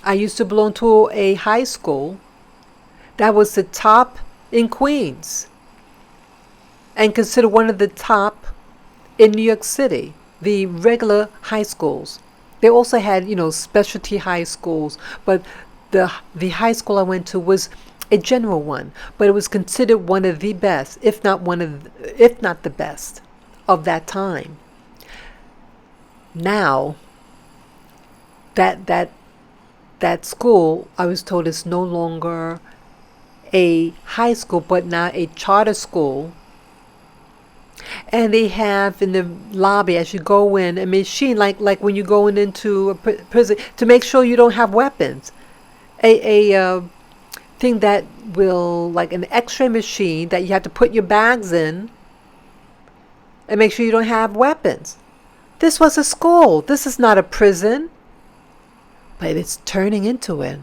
I used to belong to a high school that was the top in Queens and considered one of the top in New York City, the regular high schools. They also had, specialty high schools, but the high school I went to was a general one, but it was considered one of the best, if not the best of that time. Now, that school, I was told, is no longer a high school, but now a charter school. And they have in the lobby, as you go in, a machine like when you're going into a prison to make sure you don't have weapons. A thing that will, like an X-ray machine that you have to put your bags in and make sure you don't have weapons. This was a school. This is not a prison. But it's turning into it.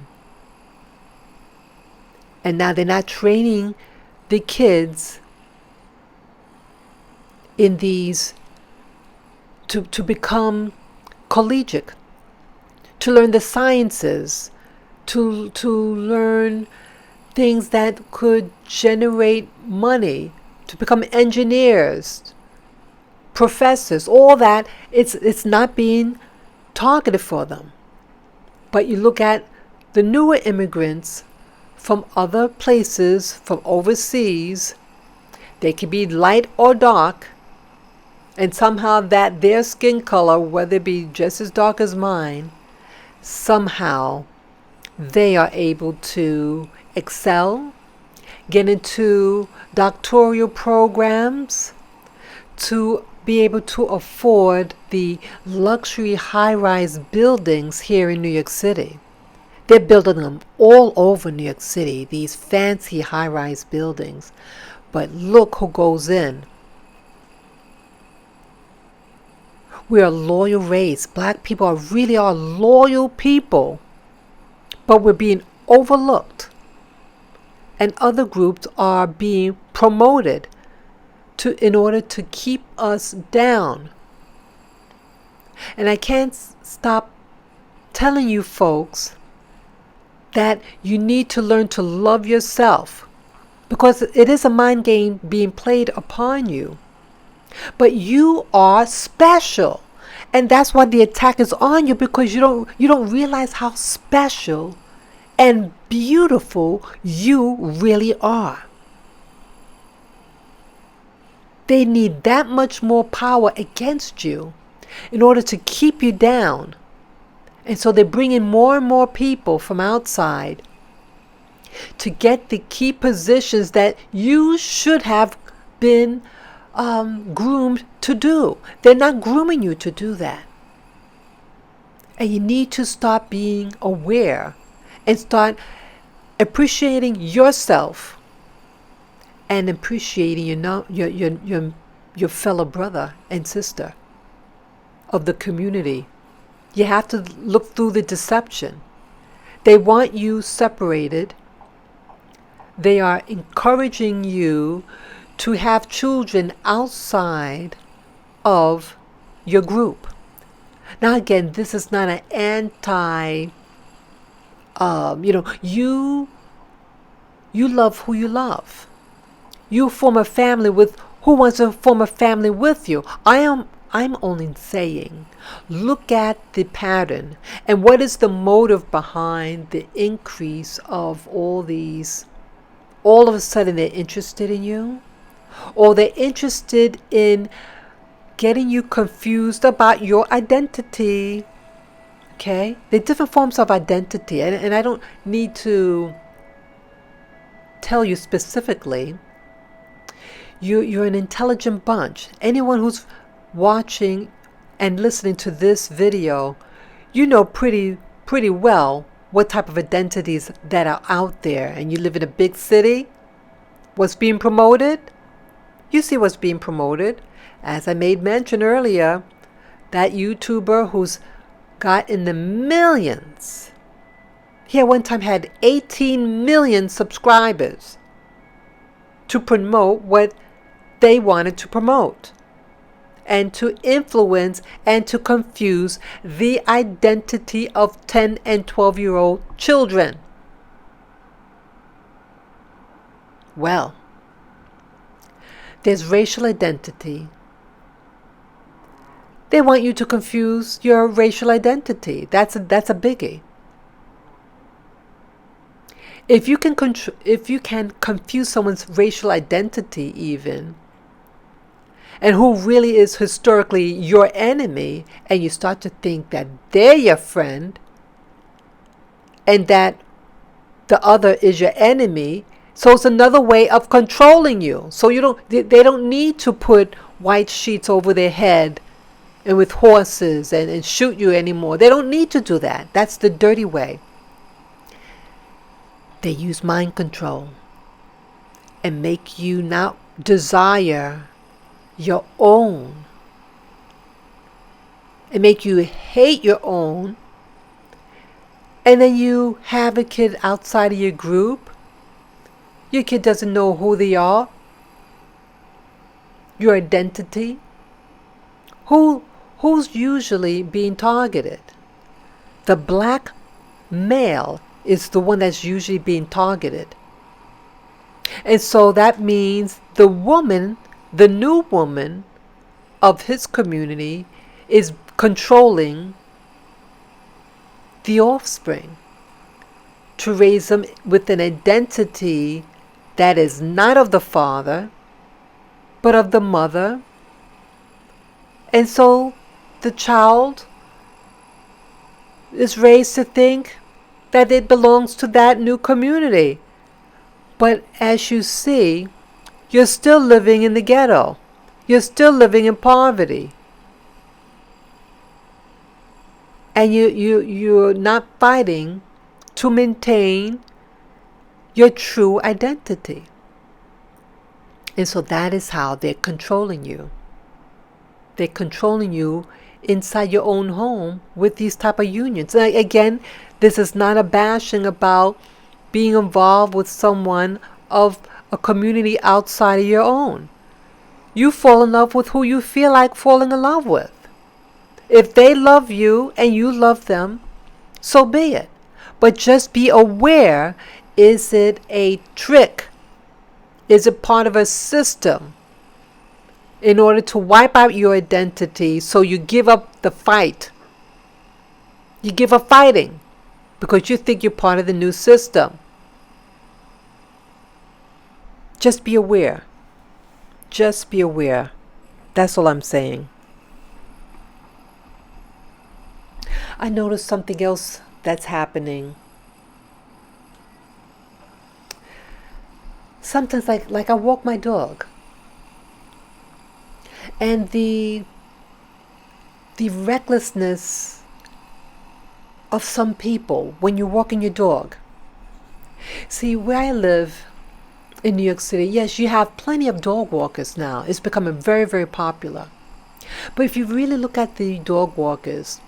And now they're not training the kids in these to become collegiate, to learn the sciences, to learn things that could generate money, to become engineers, professors, all that. It's not being targeted for them. But you look at the newer immigrants from other places, from overseas, they could be light or dark, and somehow that their skin color, whether it be just as dark as mine, somehow they are able to excel, get into doctoral programs, to be able to afford the luxury high-rise buildings here in New York City. They're building them all over New York City, these fancy high-rise buildings. But look who goes in. We're a loyal race. Black people really are loyal people. But we're being overlooked. And other groups are being promoted in order to keep us down. And I can't stop telling you folks that you need to learn to love yourself, because it is a mind game being played upon you. But you are special. And that's why the attack is on you, because you don't realize how special and beautiful you really are. They need that much more power against you in order to keep you down. And so they bring in more and more people from outside to get the key positions that you should have been groomed to do. They're not grooming you to do that. And you need to start being aware and start appreciating yourself and appreciating your fellow brother and sister of the community. You have to look through the deception. They want you separated. They are encouraging you to have children outside of your group. Now again, this is not an anti, you love who you love. You form a family with who wants to form a family with you. I'm only saying, look at the pattern and what is the motive behind the increase of all these. All of a sudden they're interested in you, or they're interested in getting you confused about your identity. Okay? There are different forms of identity, and I don't need to tell you specifically. You're an intelligent bunch. Anyone who's watching and listening to this video, you know pretty well what type of identities that are out there. And you live in a big city. What's being promoted? You see what's being promoted. As I made mention earlier, that YouTuber who's got in the millions, he at one time had 18 million subscribers to promote what they wanted to promote, and to influence and to confuse the identity of 10 and 12-year-old children. Well, there's racial identity. They want you to confuse your racial identity. That's a biggie. If you can confuse someone's racial identity even, and who really is historically your enemy, and you start to think that they're your friend and that the other is your enemy, so it's another way of controlling you. So they don't need to put white sheets over their head and with horses and shoot you anymore. They don't need to do that. That's the dirty way. They use mind control and make you not desire your own, and make you hate your own. And then you have a kid outside of your group. Your kid doesn't know who they are, your identity. Who's usually being targeted? The black male is the one that's usually being targeted. And so that means the new woman of his community is controlling the offspring to raise them with an identity that is not of the father, but of the mother. And so the child is raised to think that it belongs to that new community. But as you see, you're still living in the ghetto. You're still living in poverty. And you're not fighting to maintain your true identity. And so that is how they're controlling you. They're controlling you inside your own home with these type of unions. Again, this is not a bashing about being involved with someone of a community outside of your own. You fall in love with who you feel like falling in love with. If they love you and you love them, so be it. But just be aware, is it a trick? Is it part of a system in order to wipe out your identity so you give up the fight? You give up fighting because you think you're part of the new system. Just be aware. Just be aware. That's all I'm saying. I noticed something else that's happening. Sometimes like I walk my dog. And the recklessness of some people when you're walking your dog. See, where I live in New York City, yes, you have plenty of dog walkers now. It's becoming very, very popular. But if you really look at the dog walkers,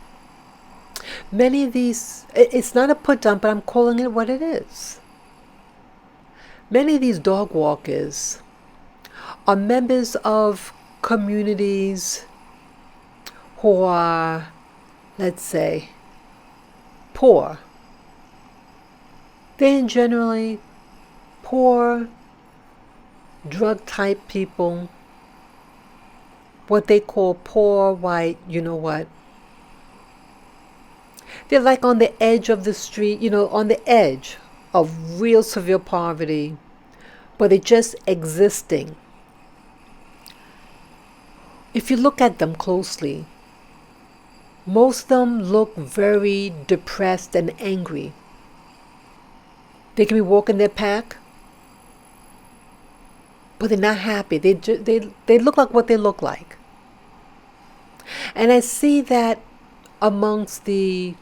many of these, it's not a put down, but I'm calling it what it is. Many of these dog walkers are members of communities who are, let's say, poor. They're generally poor, drug type people, what they call poor white, you know what. They're like on the edge of the street, on the edge of real severe poverty, but they're just existing. If you look at them closely, most of them look very depressed and angry. They can be walking their pack, but they're not happy. They look like what they look like. And I see that amongst the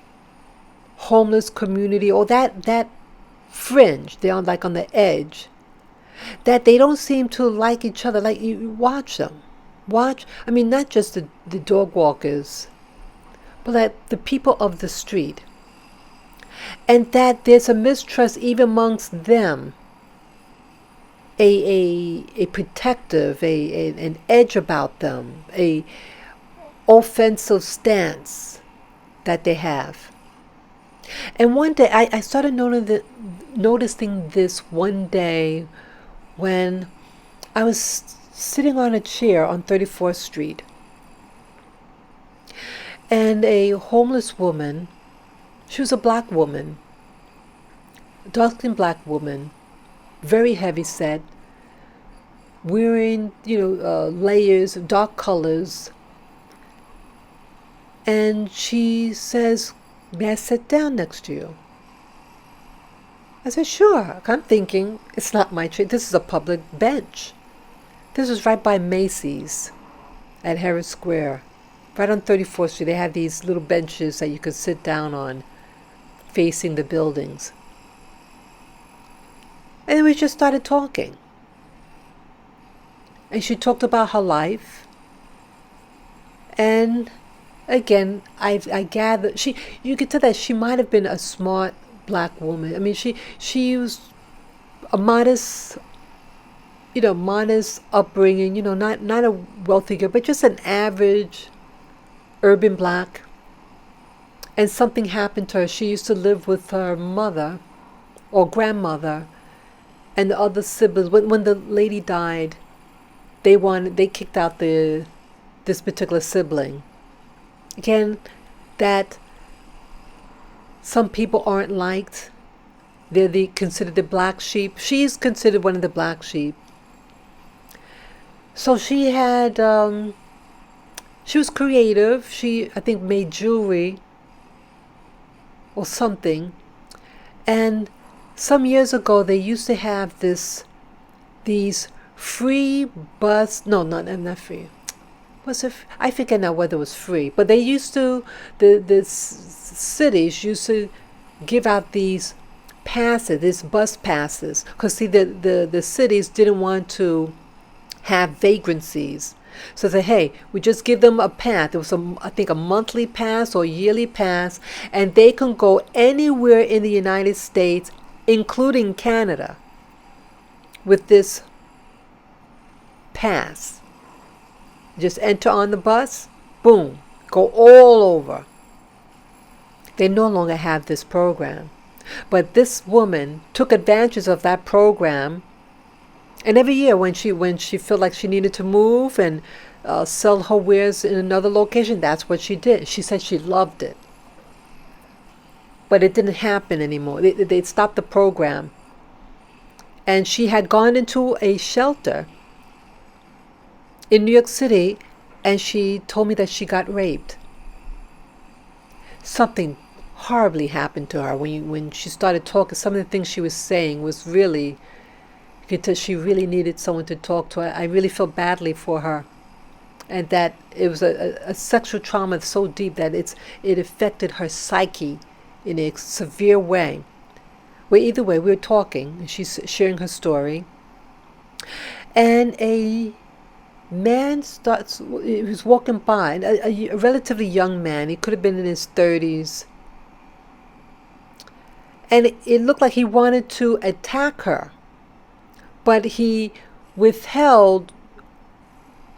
homeless community, or that fringe, they're on the edge, that they don't seem to like each other. Like, you watch them. Not just the dog walkers, but like the people of the street. And that there's a mistrust even amongst them, a protective, an edge about them, a offensive stance that they have. And one day, I started noticing this one day when I was sitting on a chair on 34th Street. And a homeless woman, she was a black woman, dark-skinned black woman, very heavy set, wearing, layers, dark colors. And she says, "May I sit down next to you?" I said, "Sure." I'm thinking, it's not my chair. This is a public bench. This was right by Macy's at Harris Square. Right on 34th Street, they have these little benches that you could sit down on facing the buildings. And then we just started talking. And she talked about her life. And again, I gathered, you could tell that she might have been a smart black woman. She was a modest upbringing, not a wealthy girl, but just an average urban black. And something happened to her. She used to live with her mother or grandmother and the other siblings. When the lady died, they kicked out this particular sibling. Again, that some people aren't liked. They're considered the black sheep. She's considered one of the black sheep. So she had, she was creative. She, I think, made jewelry or something. And some years ago, they used to have these free bus, no, not free. Was it? I forget now whether it was free, but they used to, the cities used to give out these passes, these bus passes, because see, the cities didn't want to have vagrancies. So say, hey, we just give them a pass. It was, I think, a monthly pass or yearly pass, and they can go anywhere in the United States, including Canada, with this pass. Just enter on the bus, boom, go all over. They no longer have this program. But this woman took advantage of that program, and every year when she felt like she needed to move and sell her wares in another location, that's what she did. She said she loved it. But it didn't happen anymore. They stopped the program. And she had gone into a shelter in New York City, and she told me that she got raped. Something horribly happened to her when she started talking. Some of the things she was saying was really, you could tell she really needed someone to talk to. I really felt badly for her, and that it was a sexual trauma so deep that it affected her psyche in a severe way. Well, either way, we were talking, and she's sharing her story, and a man he was walking by, a relatively young man. He could have been in his 30s. And it looked like he wanted to attack her, but he withheld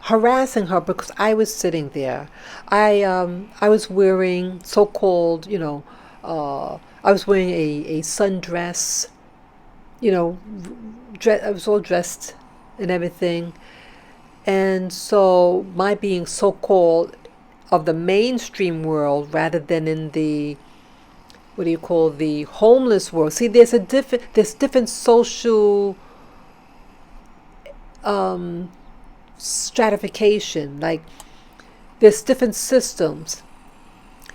harassing her because I was sitting there. I was wearing so-called, I was wearing a sundress, I was all dressed and everything. And so my being so-called of the mainstream world rather than in the, what do you call, the homeless world. See, there's different social stratification. Like, there's different systems.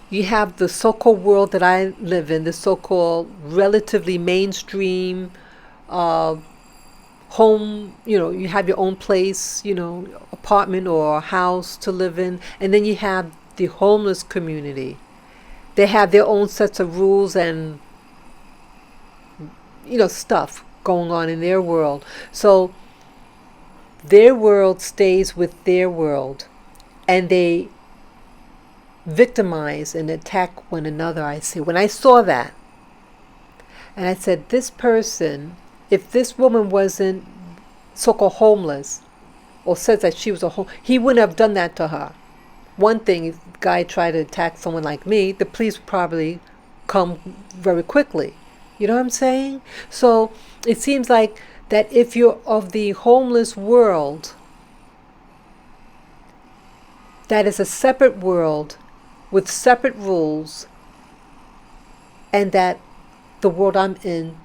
You have the so-called world that I live in, the so-called relatively mainstream home, you have your own place, apartment or house to live in. And then you have the homeless community. They have their own sets of rules and, stuff going on in their world. So their world stays with their world, and they victimize and attack one another, I see. When I saw that, and I said, this person, if this woman wasn't so-called homeless, or says that she was he wouldn't have done that to her. One thing, if the guy tried to attack someone like me, the police would probably come very quickly. You know what I'm saying? So it seems like that if you're of the homeless world, that is a separate world with separate rules, and that the world I'm in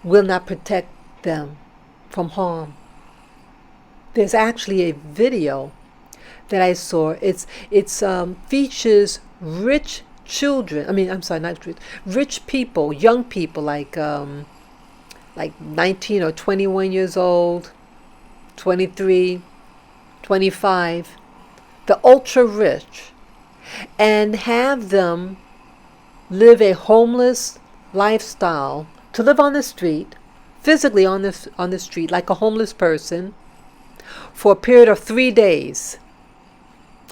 will not protect them from harm. There's actually a video that I saw. It's features rich children. Rich people, young people, like 19 or 21 years old, 23, 25, the ultra rich, and have them live a homeless lifestyle, to live on the street, physically on the street like a homeless person, for a period of 3 days.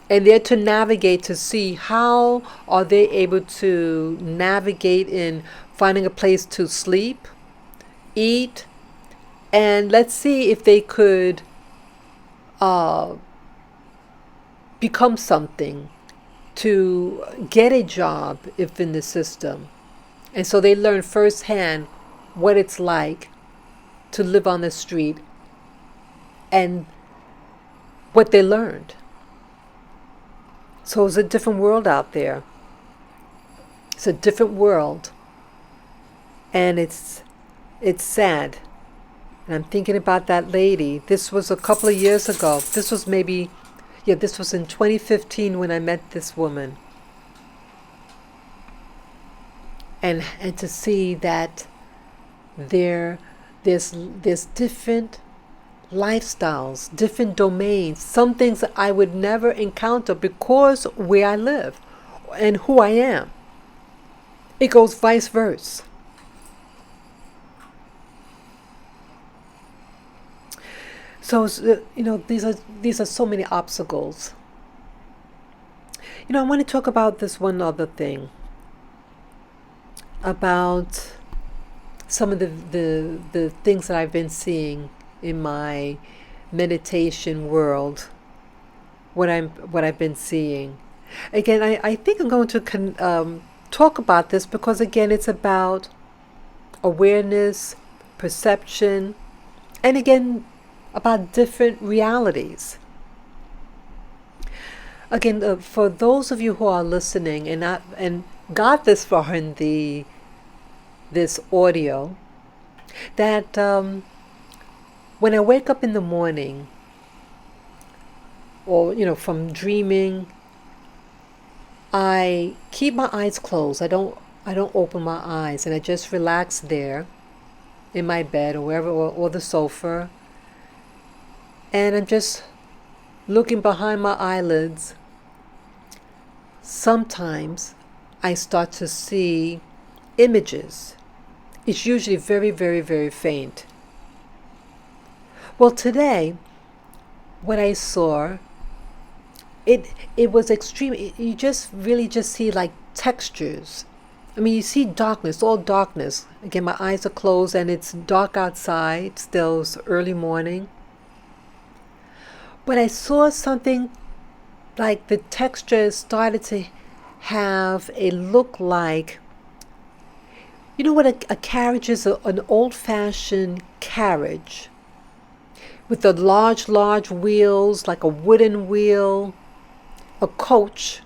And they're to navigate to see how are they able to navigate in finding a place to sleep, eat, and let's see if they could become something, to get a job if in the system. And so they learn firsthand what it's like to live on the street and what they learned. So it's a different world out there. It's a different world. And it's sad. And I'm thinking about that lady. This was a couple of years ago. This was in 2015 when I met this woman. And to see that there's different lifestyles, different domains, some things that I would never encounter because where I live and who I am. It goes vice versa. So these are so many obstacles. I want to talk about this one other thing about some of the things that I've been seeing in my meditation world. What I've been seeing. Again, I think I'm going to talk about this because again, it's about awareness, perception, and again, about different realities. Again, for those of you who are listening and got this far in this audio, that when I wake up in the morning, or from dreaming, I keep my eyes closed. I don't open my eyes, and I just relax there in my bed or wherever, or the sofa, and I'm just looking behind my eyelids. Sometimes I start to see images. It's usually very, very, very faint. Well, today, what I saw, it was extreme. You just really just see like textures. I mean, you see darkness, all darkness. Again, my eyes are closed and it's dark outside. Still, it's early morning. But I saw something like the texture started to have a look like, you know what a carriage is? An old-fashioned carriage with the large wheels, like a wooden wheel, a coach,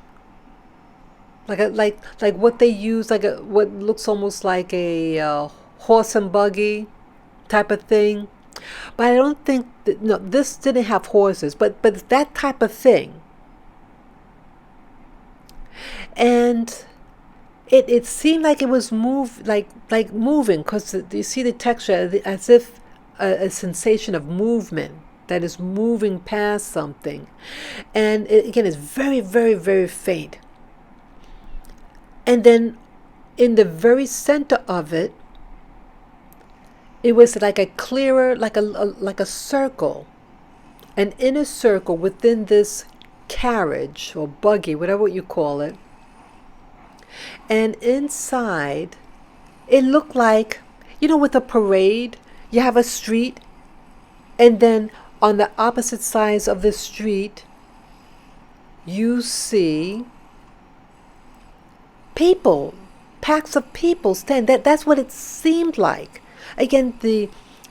like what they use, what looks almost like a horse and buggy type of thing. But I don't think that, no, this didn't have horses, but that type of thing. And it seemed like it was moving, because you see the texture as if a sensation of movement that is moving past something. And again, it's very, very, very faint. And then in the very center of it, it was like a clearer, like a circle, an inner circle within this carriage or buggy, whatever you call it. And inside, it looked like, with a parade, you have a street, and then on the opposite sides of the street, you see people, packs of people stand. That's what it seemed like. Again,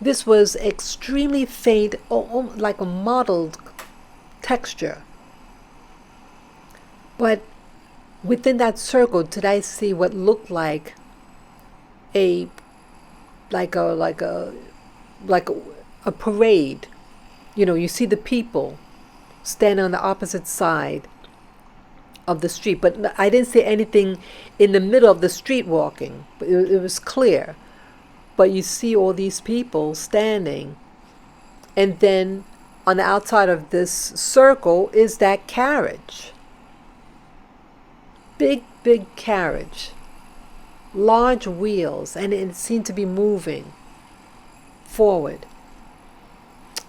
this was extremely faint, like a mottled texture. But within that circle, did I see what looked like a parade? You see the people standing on the opposite side of the street, but I didn't see anything in the middle of the street walking. It was clear, but you see all these people standing, and then on the outside of this circle is that carriage. Big carriage, large wheels, and it seemed to be moving forward.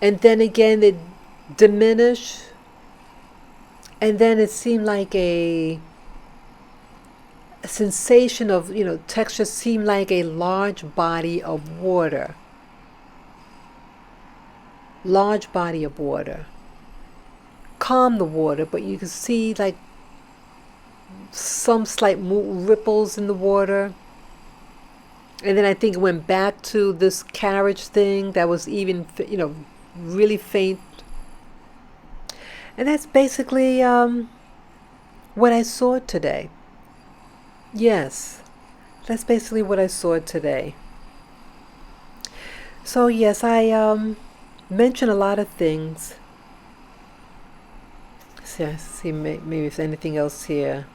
And then again it diminished, and then it seemed like a sensation of, texture seemed like a large body of water. Large body of water. Calm the water, but you can see like some slight ripples in the water. And then I think it went back to this carriage thing that was even, really faint. And that's basically what I saw today. Yes, that's basically what I saw today. So yes, I mentioned a lot of things. See, maybe if there's anything else here.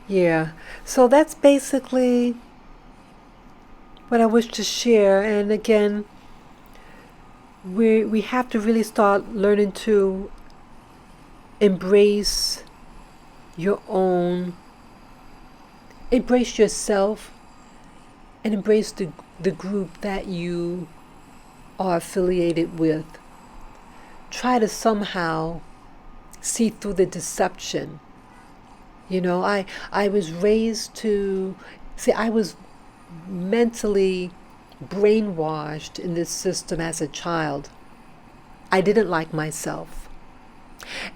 Yeah, so that's basically what I wish to share. And again, we have to really start learning to embrace embrace yourself, and embrace the group that you are affiliated with, try to somehow see through the deception. I was raised to see, I was mentally brainwashed in this system as a child. I didn't like myself.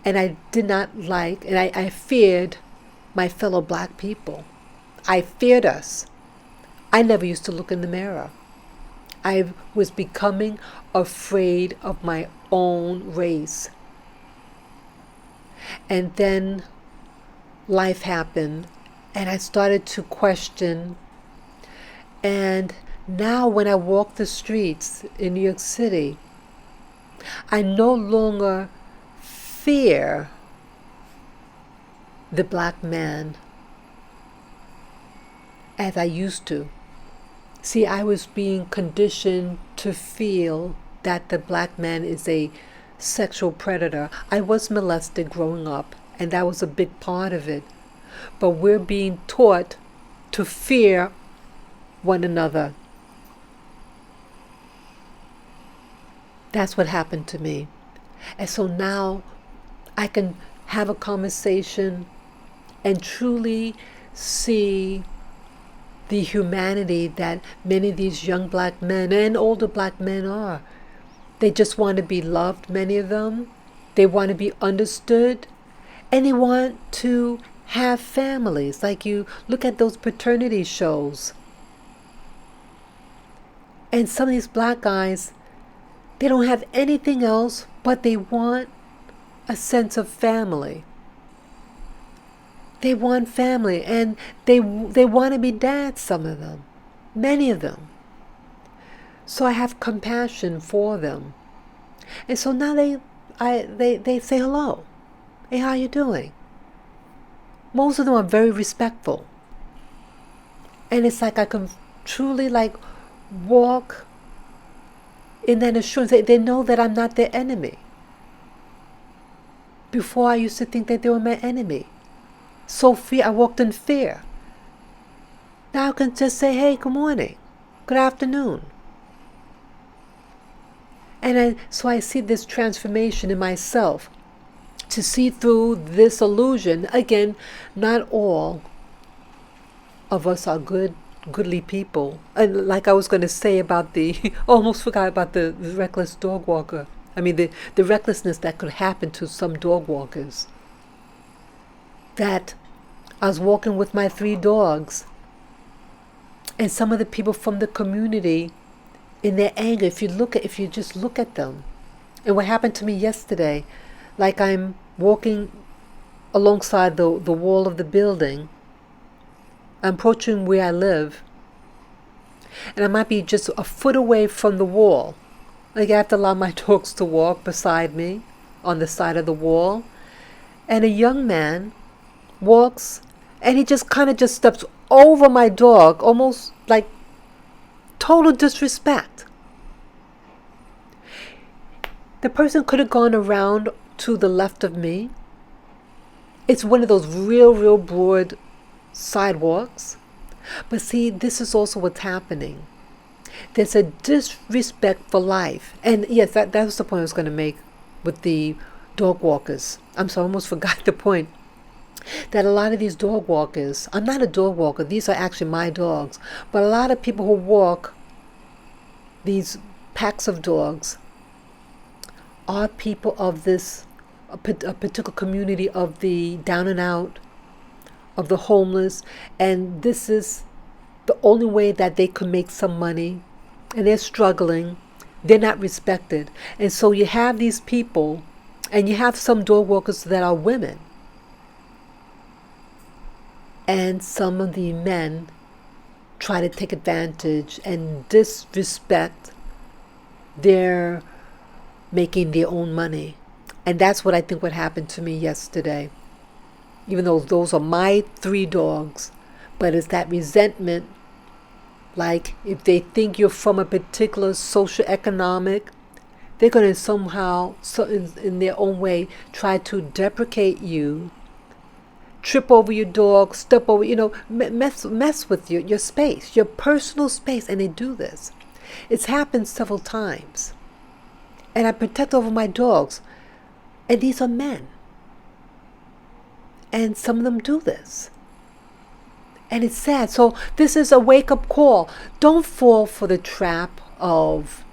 And I did not like, and I feared my fellow black people. I feared us. I never used to look in the mirror. I was becoming afraid of my own race. And then life happened, and I started to question. And now when I walk the streets in New York City, I no longer fear the black man as I used to. See, I was being conditioned to feel that the black man is a sexual predator. I was molested growing up, and that was a big part of it. But we're being taught to fear one another. That's what happened to me. And so now I can have a conversation and truly see the humanity that many of these young black men and older black men are. They just want to be loved, many of them. They want to be understood. And they want to have families. Like, you look at those paternity shows. And some of these black guys, they don't have anything else, but they want a sense of family. They want family, and they want to be dads, some of them, many of them. So I have compassion for them. And so now they say hello. Hey, how you doing? Most of them are very respectful. And it's like I can truly walk in that assurance. They know that I'm not their enemy. Before I used to think that they were my enemy. I walked in fear. Now I can just say, hey, good morning, good afternoon. And so I see this transformation in myself to see through this illusion. Again, not all of us are goodly people. And like I was going to say about almost forgot about the reckless dog walker. I mean, the recklessness that could happen to some dog walkers. That I was walking with my 3 dogs, and some of the people from the community, in their anger, if you just look at them, and what happened to me yesterday, like I'm walking alongside the wall of the building, I'm approaching where I live, and I might be just a foot away from the wall. Like, I have to allow my dogs to walk beside me on the side of the wall, and a young man walks, and he just kind of just steps over my dog, almost like total disrespect. The person could have gone around to the left of me. It's one of those real broad sidewalks. But see, this is also what's happening. There's a disrespect for life. And yes, that was the point I was going to make with the dog walkers. I'm sorry, I almost forgot the point. That a lot of these dog walkers, I'm not a dog walker, these are actually my dogs, but a lot of people who walk these packs of dogs are people of a particular community of the down and out, of the homeless, and this is the only way that they can make some money, and they're struggling, they're not respected. And so you have these people, and you have some dog walkers that are women. And some of the men try to take advantage and disrespect their making their own money. And that's what I think what happened to me yesterday. Even though those are my 3 dogs, but it's that resentment. Like, if they think you're from a particular socioeconomic, they're going to somehow, in their own way, try to deprecate you trip over your dog, step over, mess with your space, your personal space. And they do this. It's happened several times. And I protect over my dogs. And these are men. And some of them do this. And it's sad. So this is a wake-up call. Don't fall for the trap of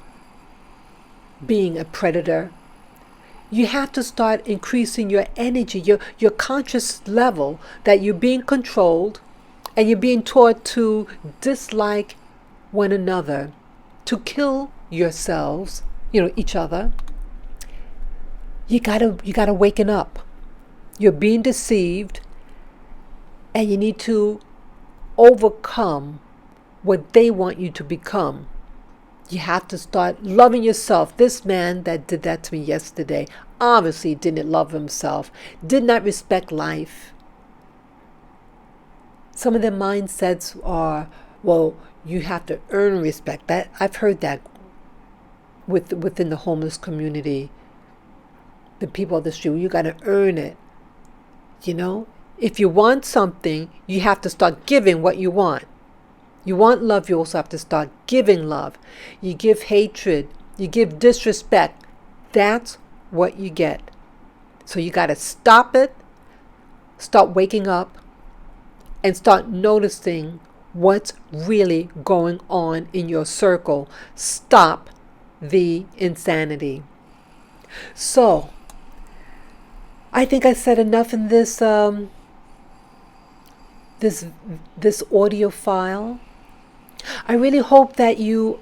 being a predator. You have to start increasing your energy, your conscious level, that you're being controlled and you're being taught to dislike one another, to kill yourselves, each other. You gotta waken up. You're being deceived, and you need to overcome what they want you to become. You have to start loving yourself. This man that did that to me yesterday obviously didn't love himself, did not respect life. Some of their mindsets are, well, you have to earn respect. That I've heard that within the homeless community. The people of the street, you got to earn it. If you want something, you have to start giving what you want. You want love, you also have to start giving love. You give hatred, you give disrespect. That's what you get. So you got to stop it, start waking up, and start noticing what's really going on in your circle. Stop the insanity. So, I think I said enough in this this audio file. I really hope that you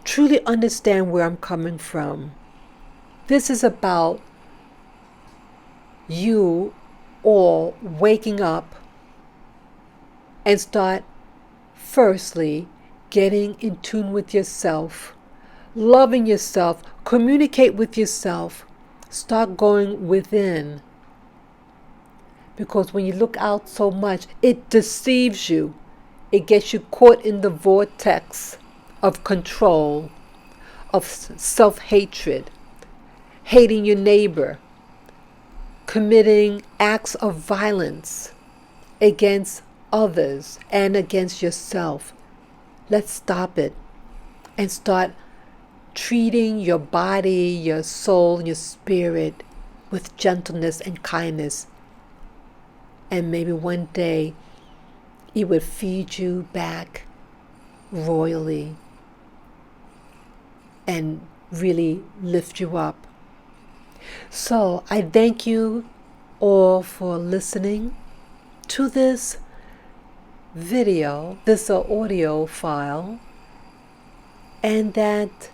truly understand where I'm coming from. This is about you all waking up and start, firstly, getting in tune with yourself, loving yourself, communicate with yourself, start going within. Because when you look out so much, it deceives you. It gets you caught in the vortex of control, of self-hatred, hating your neighbor, committing acts of violence against others and against yourself. Let's stop it and start treating your body, your soul, and your spirit with gentleness and kindness. And maybe one day it would feed you back royally and really lift you up. So I thank you all for listening to this video, this audio file, and that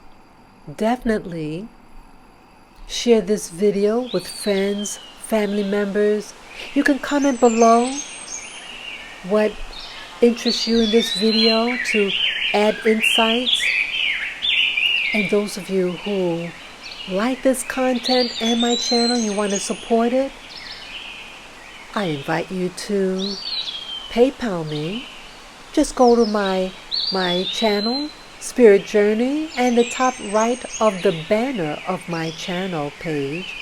definitely share this video with friends, family members. You can comment below what interests you in this video to add insights. And those of you who like this content and my channel, you want to support it, I invite you to PayPal me. Just go to my channel, Spirit Journey, and the top right of the banner of my channel page,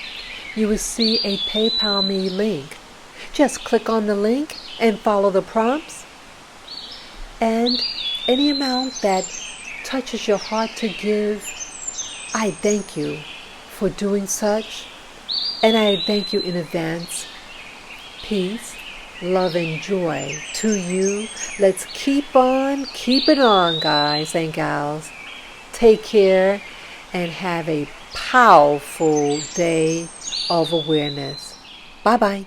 you will see a PayPal me link. Just click on the link and follow the prompts. And any amount that touches your heart to give, I thank you for doing such. And I thank you in advance. Peace, love, and joy to you. Let's keep on keeping on, guys and gals. Take care and have a powerful day of awareness. Bye-bye.